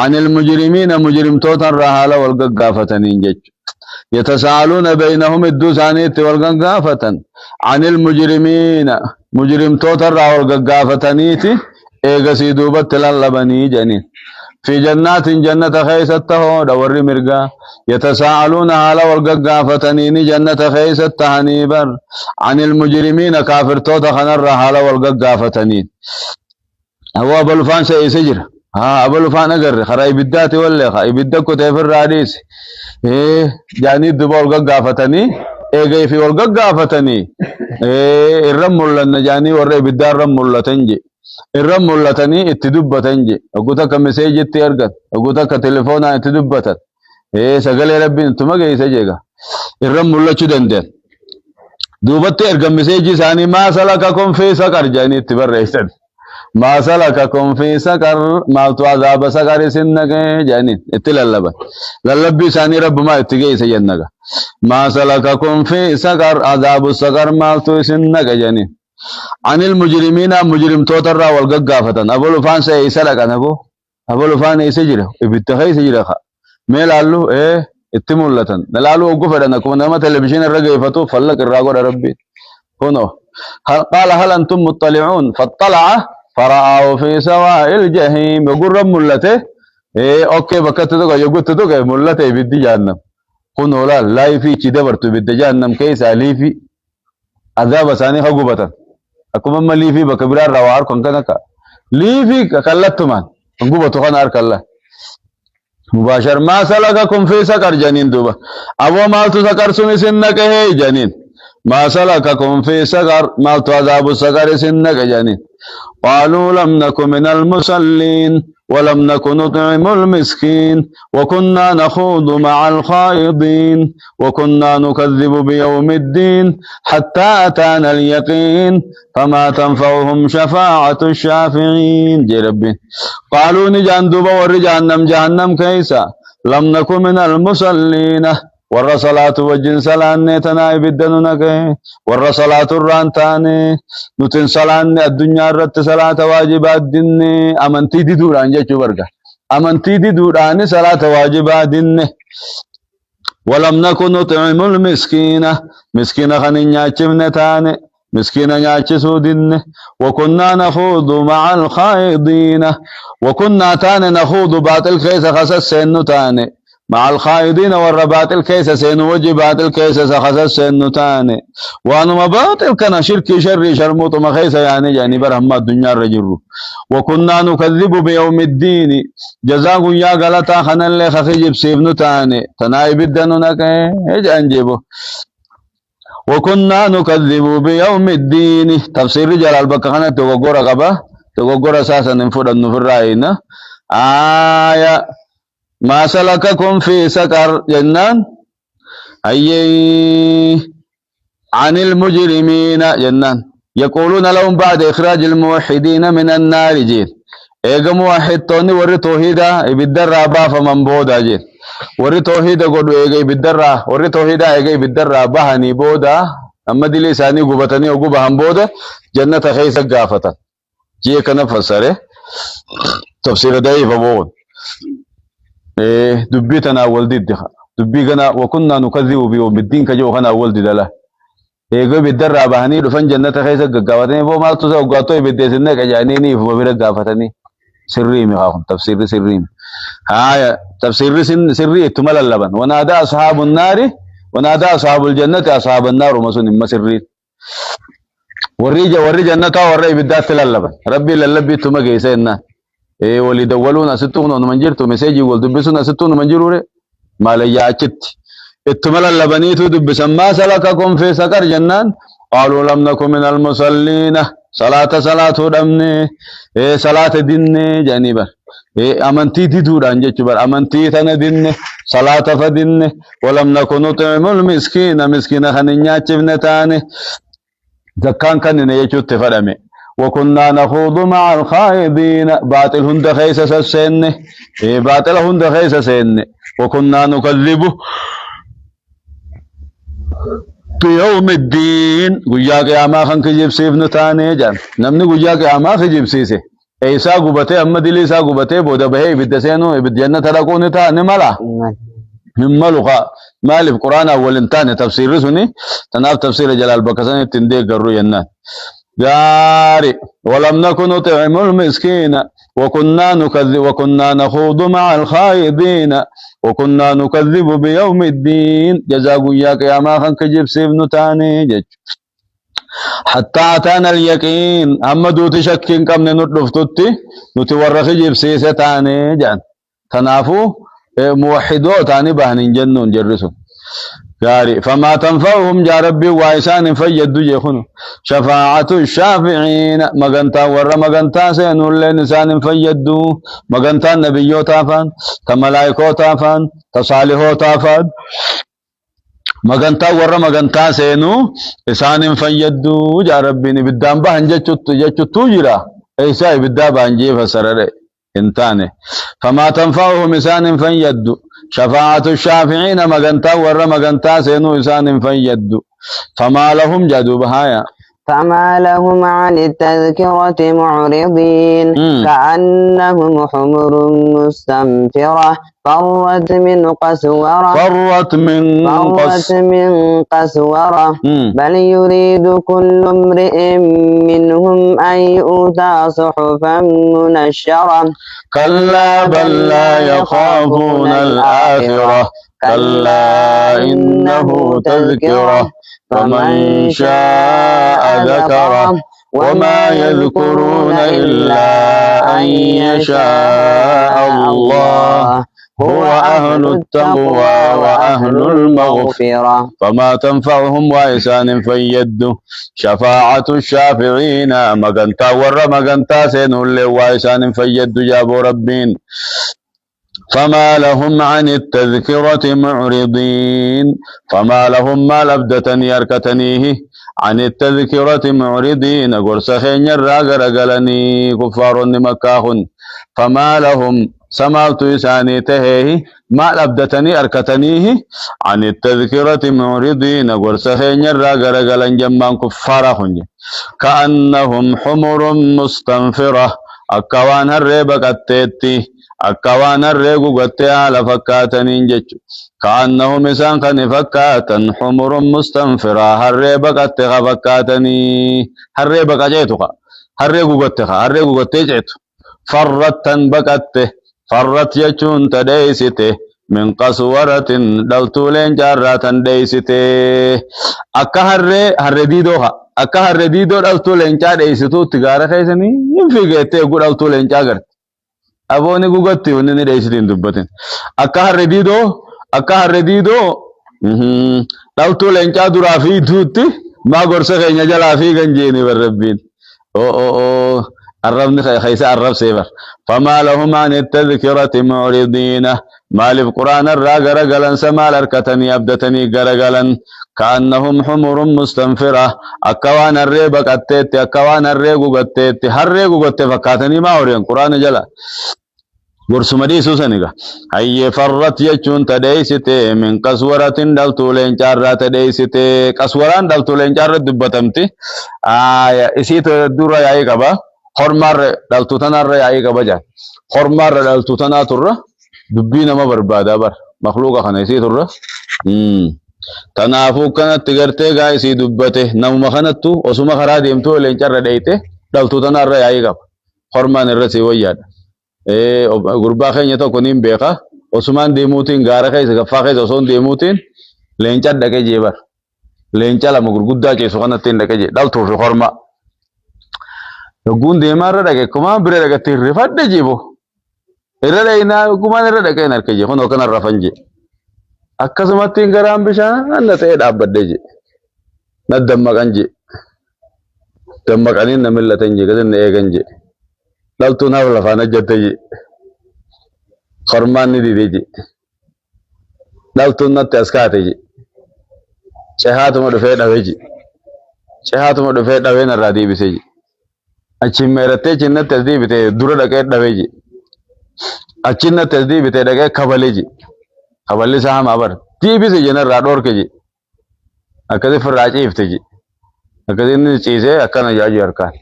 عن المجرمين مجرم توتا هالا والققافتنين جج يتساءلون بينهم الدوسانيت والققافة عن المجرمين مجرم توتا والققافتنيت إيغسي دوبت للبني جنين في جنات جنة خيست تهودا ورمرقا يتساءلون هالا والققافتنين جنة خيست تهنيبر عن المجرمين كافر توتا خنر هالا والققافتنين هو أبو لفان سيسجر أبو لفان أقر خرا إبدات ولا خا إبدك كتير الراديس جاني دبوا القافتني إيه في القافتني الرم ولا جاني ورا إبدار رم ولا تنجي الرم ولا تني اتدب تنجي أقولك مسج تيرجت أقولك تلفون اتدبت سجل ربي أنتم ما جاي سجيجا الرم ولا شو دندن دوبت إرجع مسج ثاني ما سلككم في سكر جاني تبر رئيسن ما سلككم في سكر ما تعذاب سكر سنك جانين اتلالبا للبي ثاني رب ما اتجي سجنك ما سلككم في سكر عذاب السكر ما تو سنك جانين عن المجرمين مجرم توتر والققافة أبو لفان سيسلك أبو لفان يسجره ابتخي سجره ميلالو اتمولتن نلالو وقفرنا كما نما تلفزيون الرقي فتو فلك الراغور ربي هنا قال هل أنتم مطلعون فاطلع فرآه في سواء الجحيم يقول رب ملته اوكي بكتتو يقول تتو ملته بدي جهنم هنا لا في دبرتو بدي جهنم كيس لي عذاب ثاني حقوبة أكمل ما لي في بكبرار روار كونكناك لي في كلتمان حقوبة خنا أركلا مباشر ما سلككم في سكر جنين دوبا أبو ما تسكر سمي سنك هي جنين ما سلككم في سكر ما تعذاب سكر سنك جنين قالوا لم نكن من المصلين ولم نكن نطعم المسكين وكنا نخوض مع الخائضين وكنا نكذب بيوم الدين حتى أتانا اليقين فما تنفعهم شفاعة الشافعين جربين قالوا نجان دوبا ورجان جهنم كيسا لم نكن من المصلين ور صلاة وجن سلان تناي بدنونك ور صلاة الرانتاني نتن سلان الدنيا رت صلاة واجبات دين أمنتي دي دوران جاچو برغا أمنتي دي دوران صلاة واجبات دين ولم نكن نطعم المسكين مسكين خني نياچمنه تاني مسكين نياچسو دين وكنا نخوض مع الخائضين وكنا تاني نخوض باطل كيس خسس سنو تاني مع الخائضين والربات الكيس سين وجبات الكيس سخص سين تاني وانا مباطل كان شرك شر شرموط مخيس يعني برهم الدنيا الرجل وكنا نكذب بيوم الدين جزاء يا غلطا خنن له خخجب سيبن تاني تنايب الدنونك اج انجبو وكنا نكذب بيوم الدين تفسير جلال بكخنه توغورا قبا توغورا اساسا نفدن في الراينا آية ما سلككم في سكر جنان أي عن المجرمين جنان يقولون لهم بعد إخراج الموحدين من النار جين eega muwahhidtoonni warri tawhiida ibiddarraa baafaman booda jeen warri tawhiida godhu eega ibiddarraa warri tawhiida eega ibiddarraa bahanii booda amma dilii isaanii gubatanii oguu bahan booda jannata keessa gaafatan jee kana fassare tafsira da'iifa boon dubbii tanaa wal diddi dubbii kana wakunnaa nukadhibu biyawmiddiin ka jiru kanaa wal didala eega ibiddarraa bahanii dhufan jannata keessa gaggaafatanii boo maaltu isa oggaatoo ibiddeessinne qajaaniiniif bira gaafatanii sirrii miqaaqun tafsirri sirrii haya tafsirri sirrii ittuma lallaban wanaada ashaabun naari wanaada ashaabul jannati ashaban naar masun imma sirrii warri jannata warra ibiddaatti lallaban rabbi lallabbi ittuma geessa ennaan wali dawwaluun asittuun onuman jirtu meseejii wal dubbisuun asittuun onuman jirure maalayyaa achitti ittuma lallabaniitu dubbisan maa salakakum fi saqar jannaan qaaluu lam naku min almusalliina salaatu dhabne salaata dinne jedhanii bar amantii diduudhaan jechuu bar amantii tana dinne salaata fa dinne walam naku nutimul miskiina kan hin nyaachifne taane zakkaan kannine jechuutti fadhame وكنا نخوض مع الخائضين باطل هند خيس سن باطل هند خيس سن وكنا نكذب بيوم الدين گویا قیامہ خن کجب سیف نتانے جان نمنی گویا قیامہ کجب سیسے ایسا گبتے احمد علی سا گبتے بودا بہے بدسینو بجنت رکو نتا نملا مملوخا مالف قرآن اول انتان تفسیر سنی تناف تفسیر جلال بکسن تندے گرو ینان جاري ولم نكن نطعم المسكين وكنا نخوض مع الخائضين وكنا نكذب بيوم الدين جزاء وياك يا ما خن كجيب سيف نتاني جج حتى أتانا اليقين أما دوت شكين كم نطلفتوتي نتورخ جيب سيسة تاني جان تنافو موحدو تاني بهن جنون جرسون جاري فما تنفعهم جا ربي وايسان فيدو يخنو شفاعة الشافعين مغنتا ور مغنتا سينو لنسان فيدو مغنتا نبيو تافان تملائكو تافان تصالحو تافان مغنتا ور مغنتا سينو لسان فيدو جا ربي نبدان بهن جچتو جرا ايسا بدان بانجي فسرره انتانه فما تنفعهم لسان فيدو شفاعة الشافعين مغنتا ور مغنتا سينو إسان فيدو فما لهم جدوا بهايا فما لهم عن التذكرة معرضين كأنهم حمر مستنفرة فرت من قسورة بل يريد كل امرئ منهم أن يؤتى صحفا منشرة كلا بل لا يخافون الآخرة كلا إنه تذكرة فمن شاء ذكره وما يذكرون إلا أن يشاء الله هو أهل التقوى وأهل المغفرة فما تنفعهم وإسان فيدوا شفاعة الشافعين مغنتا ور مغنتا سينول وإسان فيدوا جابوا ربين فما لهم عن التذكرة معرضين فما لهم ما لبدتني أركتنيه عن التذكرة معرضين قرص خين الراغر قلني كفار مكاهن فما لهم سمعت إساني تهيه ما لبدتني أركتنيه عن التذكرة معرضين قرص خين الراغر قلن جمان كفارهن كأنهم حمر مستنفرة أكوان الريبك التيتي أكوان الريق قتي على فكاتنين جج كأنهم إسان كان فكاتا حمر مستنفرة الريق قتي فكاتني الريق قجيتك الريق قتي جيت فرت بكته فرت يجون تديسته من قسورة دلتولين جارة ديسته أكا هرديدوها أكا هرديدو دلتولين جارة ديسته تغارة خيسني ينفقيته يقول دلتولين جارة أبوني قوتي ونني رئيسين دبتين أكا هرديدو لو تولين جادو رافي دوتي ما قرصة خيني جلا في گنجيني بالربين أو الرب خيس الرب سيبر فما لهم عن التذكرة معرضين ما لف قرآن الراغر قلن سمال أركتني أبدتني قرقلن كأنهم حمر مستنفرة أكوان الريب قتت أكوان الريب قتت هالريب قتت فكاتني ما أورين قرآن جلا برسمدي سوسنيغا أي فرت يجون تديست من قسورة دلتولين جارة تديست قسوران دلتولين جارة دبتمتي إسيت دورا يأي قبا خرمار دلتوتنا الرأي يأي قبا جان خرمار دلتوتنا ترى دبينا ما بربادا بر مخلوقا خنا إسيت ترى تنافو كانت تغرتي غاي سي دبته نوما خنتو وسما خرا ديمتو لين جارة ديته دلتوتنا الرأي يأي قبا خرمان الرسي وياد gurbaa keenya tokko nin beeka osumaan deemuutiin gaara keessa gaffaa keessa osoo hin deemuutiin leenca dhaqee jeebar leenca lama gurguddaa ceesu kanatti hin dhaqee jee dhaltuu fi horma yogguun deemaa irra dhaqe kumaan bira dhaqatti hirrifadhe jeebo irra dhaqinaa kumaan irra dhaqee hin harke jee kun hookan harrafan jee akkasumattiin garaan bishaan na ta'ee dhaabbadhe jee na dammaqan jee dammaqaniin na millatan jee gatin na eegan jee dhaltuun hafa lafaan ajjatte je kormaan ni dide je dhaltuun natti as kaate je cehaatuma dhufee dhawe je cehaatuma dhufee dhawee narraa deebise je achiin meerattee chinnatti as deebite dura dhaqee dhawe je achinnatti as deebite dhaqee kabale je kaballi isaa hamaa bar deebise je narraa dhoorke je akkasi firraa ciifte je akkasi inni ciisee akkana jaaju harkaan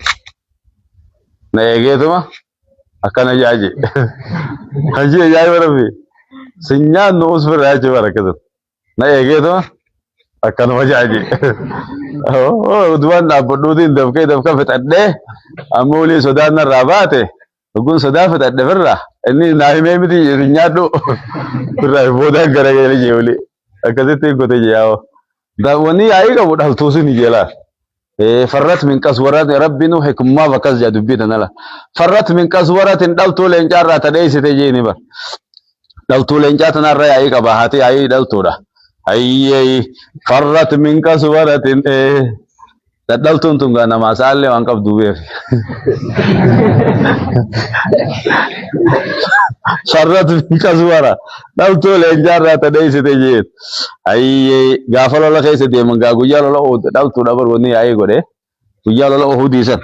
na eegeetuma akkana jaaje haji ajaa'iba rabbi sinyaan nu us firraa jechuu barakkatan na eegeetuma akkanuma jaaje duban dhaabbadhuutiin dafka fixadhee amma ulii sodaan narraa baate dhugun sodaa fixadhe firraa inni naa himee miti sinyaadhu firraa boodaan garagalee jee ulii akkasitti gote jee yaa'oo wanni yaa'ii qabu dhaltuu sun ijeelaa فرت من قسورات ربنا حكمة وكذا جدو بيتنا لا فرت من قسورات دلتو لينجار تديس تجيني بر دلتو لينجار تنار أي كباهاتي أي دلتو دا أي فرت من قسورات دلتو تونغا نما سالي وانكب دوبي فرت من قسورات دلتو لينجار تديس تجين أي غافل الله كيس ديمن غاغويا الله أود دلتو دبر وني أي غده guyyaa lola ohudiisan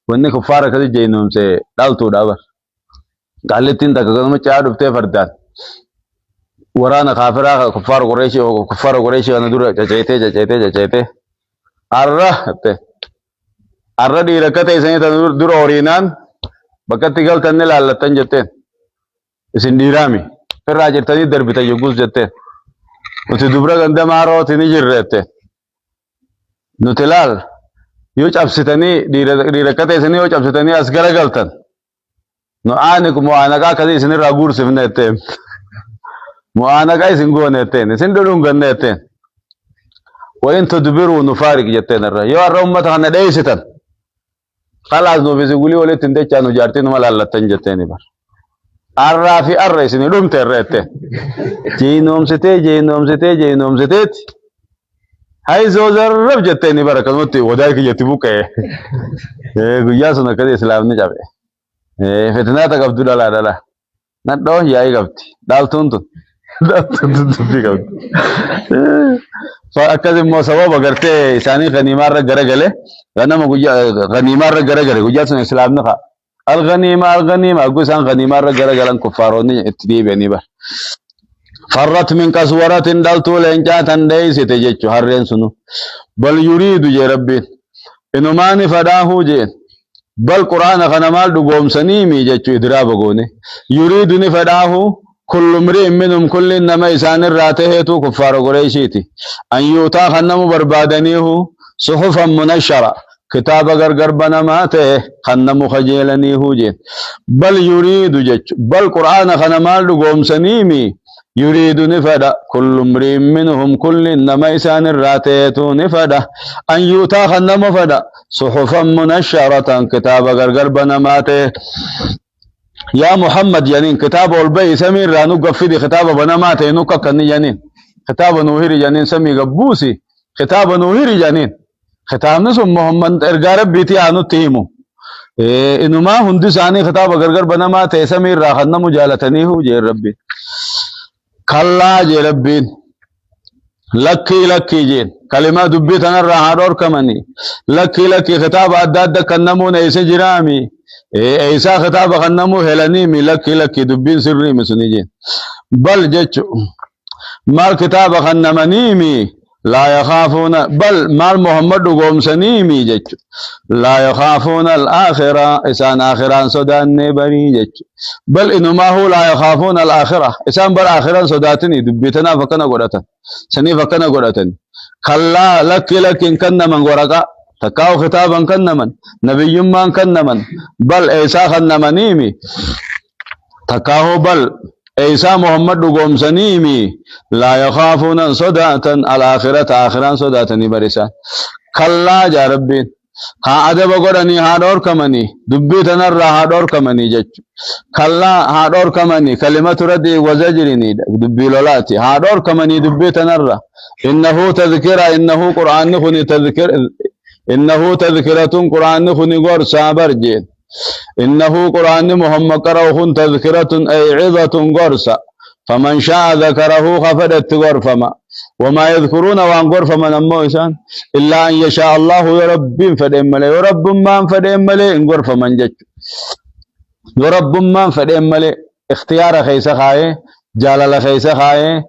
wanni kuffaara kasi jeenumse dhaltuu dhabar gaallettiin takka kanuma caa dhuftee fardaan waraana kaafiraa kuffaara qureeshii kana dura caceetee arra dhiira akka ta'e isanii tan dura horiinaan bakkatti galtan ni laallattan jetteen isin dhiiraami irraa jirtanii darbitan yoggus jetteen nuti dubra ganda maarooti ni jirre jetteen nuti laal yoo cabsitanii dhiira akka ta'e isanii yoo cabsitanii as garagaltan nu mu'aanaqaa akkasii isinirraa guursifne jetteen mu'aanaqaa isin goone jetteen isin dhudhuun ganne jetteen wayin tudbiruu nufaarik jetteen irra yoo har'a ummata kana dheeysitan khalaas nuuf isin gulii walitti hin dachaa nu jaartii numa laallattan jetteeni bar arraa fi arra isinii dhumte irra jetteen jeynoomsiteeti hay zo zarrab jetteeni bara kanumatti wadaa kiyyatti buqqee guyyaa sun akkasii islaamni cabe fitnaata qabdu dhala nadhoo yaa'ii qabdi dhaaltuun tun dubbii qabdi akkas immoo sababa gartee isaanii ganiimaarra garagale ganama ganiimaarra garagale guyyaa sun islaamni fa'a alganiima aggu isaan ganiimaarra garagalan kuffaaroonni itti deebi'anii bara فرت من كسورة دلتو لنجاتا ديست جيتشو هرين سنو بل يريد جي ربي إنو ماني فداه جين بل قرآن خنمال دقوم سنيمي جيتشو إدراب قوني يريد نفداه كل امرئ منهم كل إنما إسان الراتهتو كفار قريشيتي أن يوتا خنم بربادنيه صحفا منشرة كتاب غرغر بنماته خنم خجيلنيه جين بل يريد جيتشو بل قرآن خنمال دقوم سنيمي يريد نفدا كل امرئ منهم كل إنما إسان الراتيت نفدا أن يؤتى خنم فدا صحفا منشرة كتاب غرغر بنماته يا محمد جنين كتاب البي سمير رانو قفدي كتاب بنماته نوكا كني جنين كتاب نوهيري جنين سمي قبوسي كتاب نوهيري جنين كتاب نسم محمد إرقار بيتي عنو تيمو إنما هندساني كتاب غرغر بنماته سمير را خنم جالتنيه جير ربي كلا جي ربين لكي جين كلمات دبيتنا الرهادور كماني لكي خطاب أداد كنمون إيسا جرامي إيسا خطاب خنمو هلانيمي لكي دبين سري مسوني جين بل جيتشو مال كتاب خنمانيمي لا يخافون بل مال محمد قوم سنيمي جيتشو لا يخافون الآخرة إسان آخران سودان بري جيتشو بل إنما هو لا يخافون الآخرة إسان بل آخران سوداتني دبيتنا فكنا قرأتن سني فكنا قرأتن كلا لك إن كنا من ورقة تكاو خطابا كنا من نبي من كنا من بل إيسا خنمانيمي تكاو بل إيسا محمد قوم سنيمي لا يخافون صداتا الآخرة آخران صداتني برسان كلا جا ربين ها أدب قراني هادور كماني دبي تنر هادور كماني جج كلا هادور كماني كلمة ردي وزجرني دبي لولاتي هادور كماني دبي تنر إنه تذكرة إنه قرآن خني تذكر إنه تذكرة قرآن خني قر سابر جين إنه قرآن محمد قرأه تذكرة أي عظة قرصة فمن شاء ذكره خفدت غرفما وما يذكرون وان غرفما نمو إنسان إلا أن يشاء الله يرب فدملي يرب ما فدملي إن غرفما جج يرب ما فدملي اختيار خيس خاي جلال خيس خاي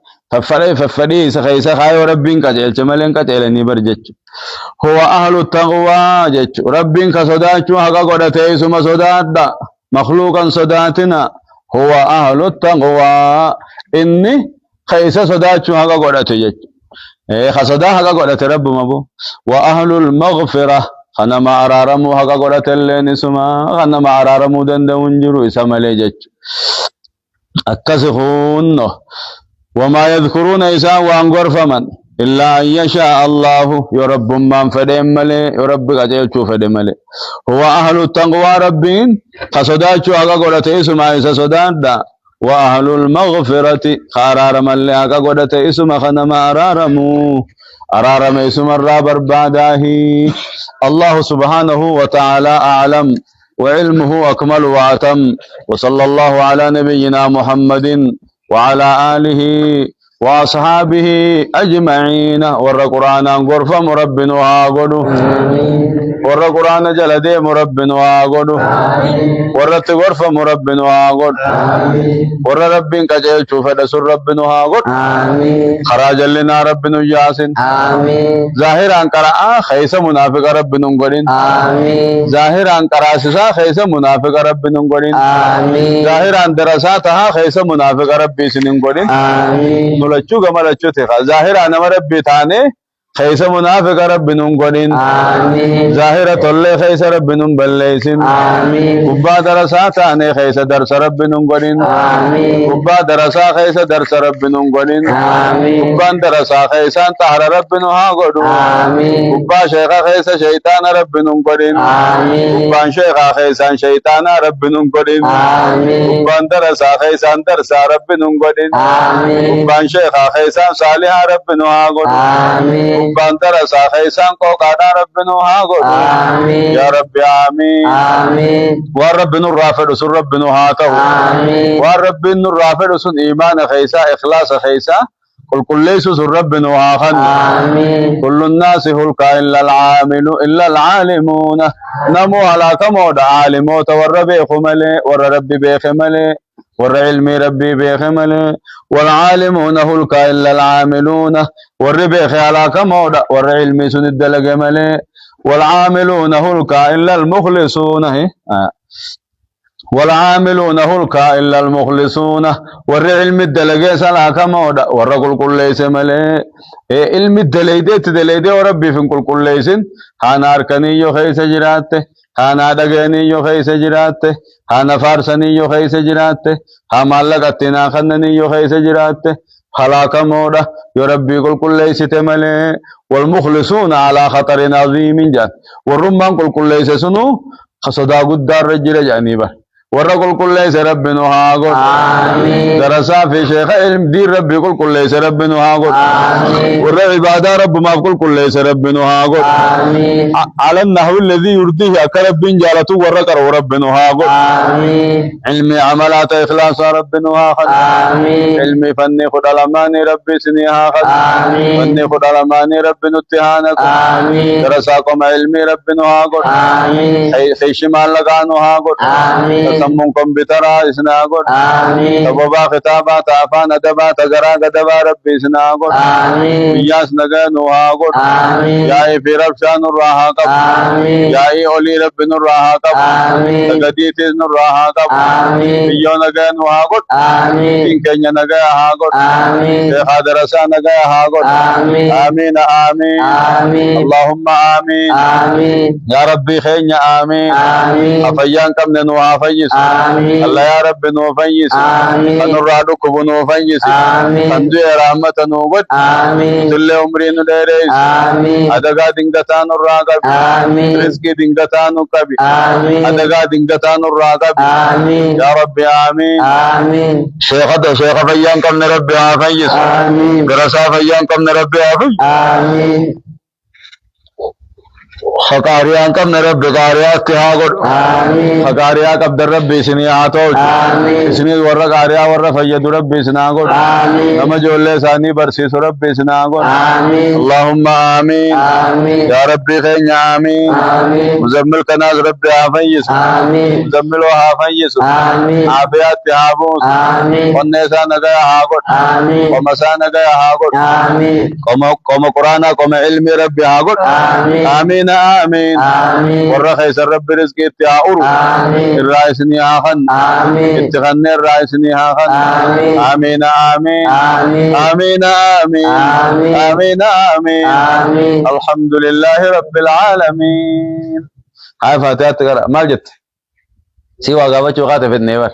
ففدي خيس خاي ورب كجل جملين كجلني برجج هو أهل التقوى جج رب كصداتشو حقا قدتي سما صدات مخلوقا صداتنا هو أهل التقوى إني خيس صداتشو حقا قدتي جج خصدا حقا قدتي رب مبو وأهل المغفرة خنما أرارمو حقا قدتي اللي سما خنما أرارمو دندون جرو إسامالي جج أكسخون وما يذكرون إسان وأنقر فمن إلا أن يشاء الله يرب من فدملي يرب قجيتشو فدملي هو أهل التقوى ربين قصداتشو أقا قولت إسم عيسى صداد وأهل المغفرة خارار ملي أقا قولت إسم خنما أرارم إسم الرابر بعده الله سبحانه وتعالى أعلم وعلمه أكمل وأتم وصلى الله على نبينا محمد وعلى آله وأصحابه أجمعين ور قرآن غرفة مربن وآغدو ور قرآن جلدي مربن وآغدو ور غرفة مربن وآغد ور ربين كجيل شوف دسر ربن وآغد خراج لنا ربن ياسين ظاهر أنكرا خيس منافق ربن غدين ظاهر أنكرا سسا خيس منافق ربن غدين ظاهر أندرساتها خيس منافق ربي سنين غدين ملچو گملچو تے ظاہر انا ربی تانے خیس منافق رب نون گونین ظاہر تولے خیس رب نون بلیسن قبا درسا تانے خیس درس رب نون گونین قبا درسا خیس درس رب نون گونین قبا درسا خیسان تحر رب نون ہا گڑو قبا شیخ خیس شیطان رب نون گونین قبا شیخ خیسان شیطان رب نون گونین قبا درسا خیسان درسا رب نون گونین قبا شیخ خیسان صالح رب نون ہا گڑو بندر ساخيسان کو قادا ربنا هاغو يا رب آمين ورب نور رافد سر ربنا هاتو ورب نور رافد سن إيمان خيسا إخلاص خيسا كل ليس سر ربنا هاخن كل الناس هلك إلا العامل إلا العالمون نمو على كمود عالموت والرب خملي والرب بخملي والعلم ربي بخمل والعالمون هلك إلا العاملون والربيخ على كمودا والعلم سند لجمل والعاملون هلك إلا المخلصون والعاملون هلك إلا المخلصون والعلم الدلجيس على كمودا والرجل كل ليس ملء علم الدليدات دليدة وربي في كل ليس هانا أركني يخيس جراته هانا دغني يخيس جراته هانا فارسني يخيس جراته همالكتنا خنني يخيس جراته خلاك مودا يربي كل ليس تملي والمخلصون على خطر عظيم جان والرمان كل ليس سنو خصدا قدار رجل جانبا ورا كل ليس ربنا هاقول آمين درسا في شيخ علم دين ربي كل ليس ربنا هاقول آمين ورا عبادة رب ما كل ليس ربنا هاقول آمين على النحو الذي يرضيه أكرب بن جالته ورا كرو ربنا هاقول آمين علمي عملات إخلاص ربنا هاقول آمين علمي فني خد الماني ربي سني هاقول آمين فني خد الماني ربي نتهانك آمين درساكم علمي ربنا هاقول آمين خيش مال لغانو هاقول آمين تسمونكم بترى إسناقول آمين تبوبا خطابات عفان أدبا تقرا قدبا ربي إسناقول آمين بياس نغانو هاقول آمين ياي في ربشان الراحاقب آمين ياي أولي رب الراحاقب آمين تقديت إذن الراحاقب آمين بيو نغانو هاقول آمين دين كنيا نغا هاقول آمين شيخ درسا نغا هاقول آمين آمين آمين آمين اللهم آمين آمين يا ربي خينيا آمين آمين أفيان كم ننوها فيس آمين الله يا رب نو فيس آمين خنرادك بنو فيس آمين خندو رحمة نوبت آمين تل عمرين ديريس آمين أدغا دنگتان الراقب آمين رزق دنگتان كبي آمين أدغا دنگتان الراقب آمين يا رب آمين آمين شيخ فيان كم نربي فيس آمين درسا فيان كم نربي فيس آمين خقاريان كم نربي قاريات تهاقر آمين خقاريا قبض ربي سني آتوج آمين سني ورّا قاريا ورّا فيد ربي سناقر آمين نما جولي ساني برسيس ربي سناقر آمين اللهم آمين آمين يا ربي خين آمين آمين مزمل كناز ربي آفيس آمين مزمل وحافيس آمين عافيات تهابوس آمين ونسا نغايا هاقر آمين ومسا نغايا هاقر آمين قوم قرانا قوم علمي ربي هاقر آمين آمين آمين آمين ورّا خيس ربي رزقي اتهاؤر آمين الرئيسني آخن آمين اتخني الرئيسني آخن آمين آمين آمين آمين آمين آمين آمين آمين آمين آمين الحمد لله رب العالمين هاي فاتحة تقرأ ما جت سوى قابة وقات في النيور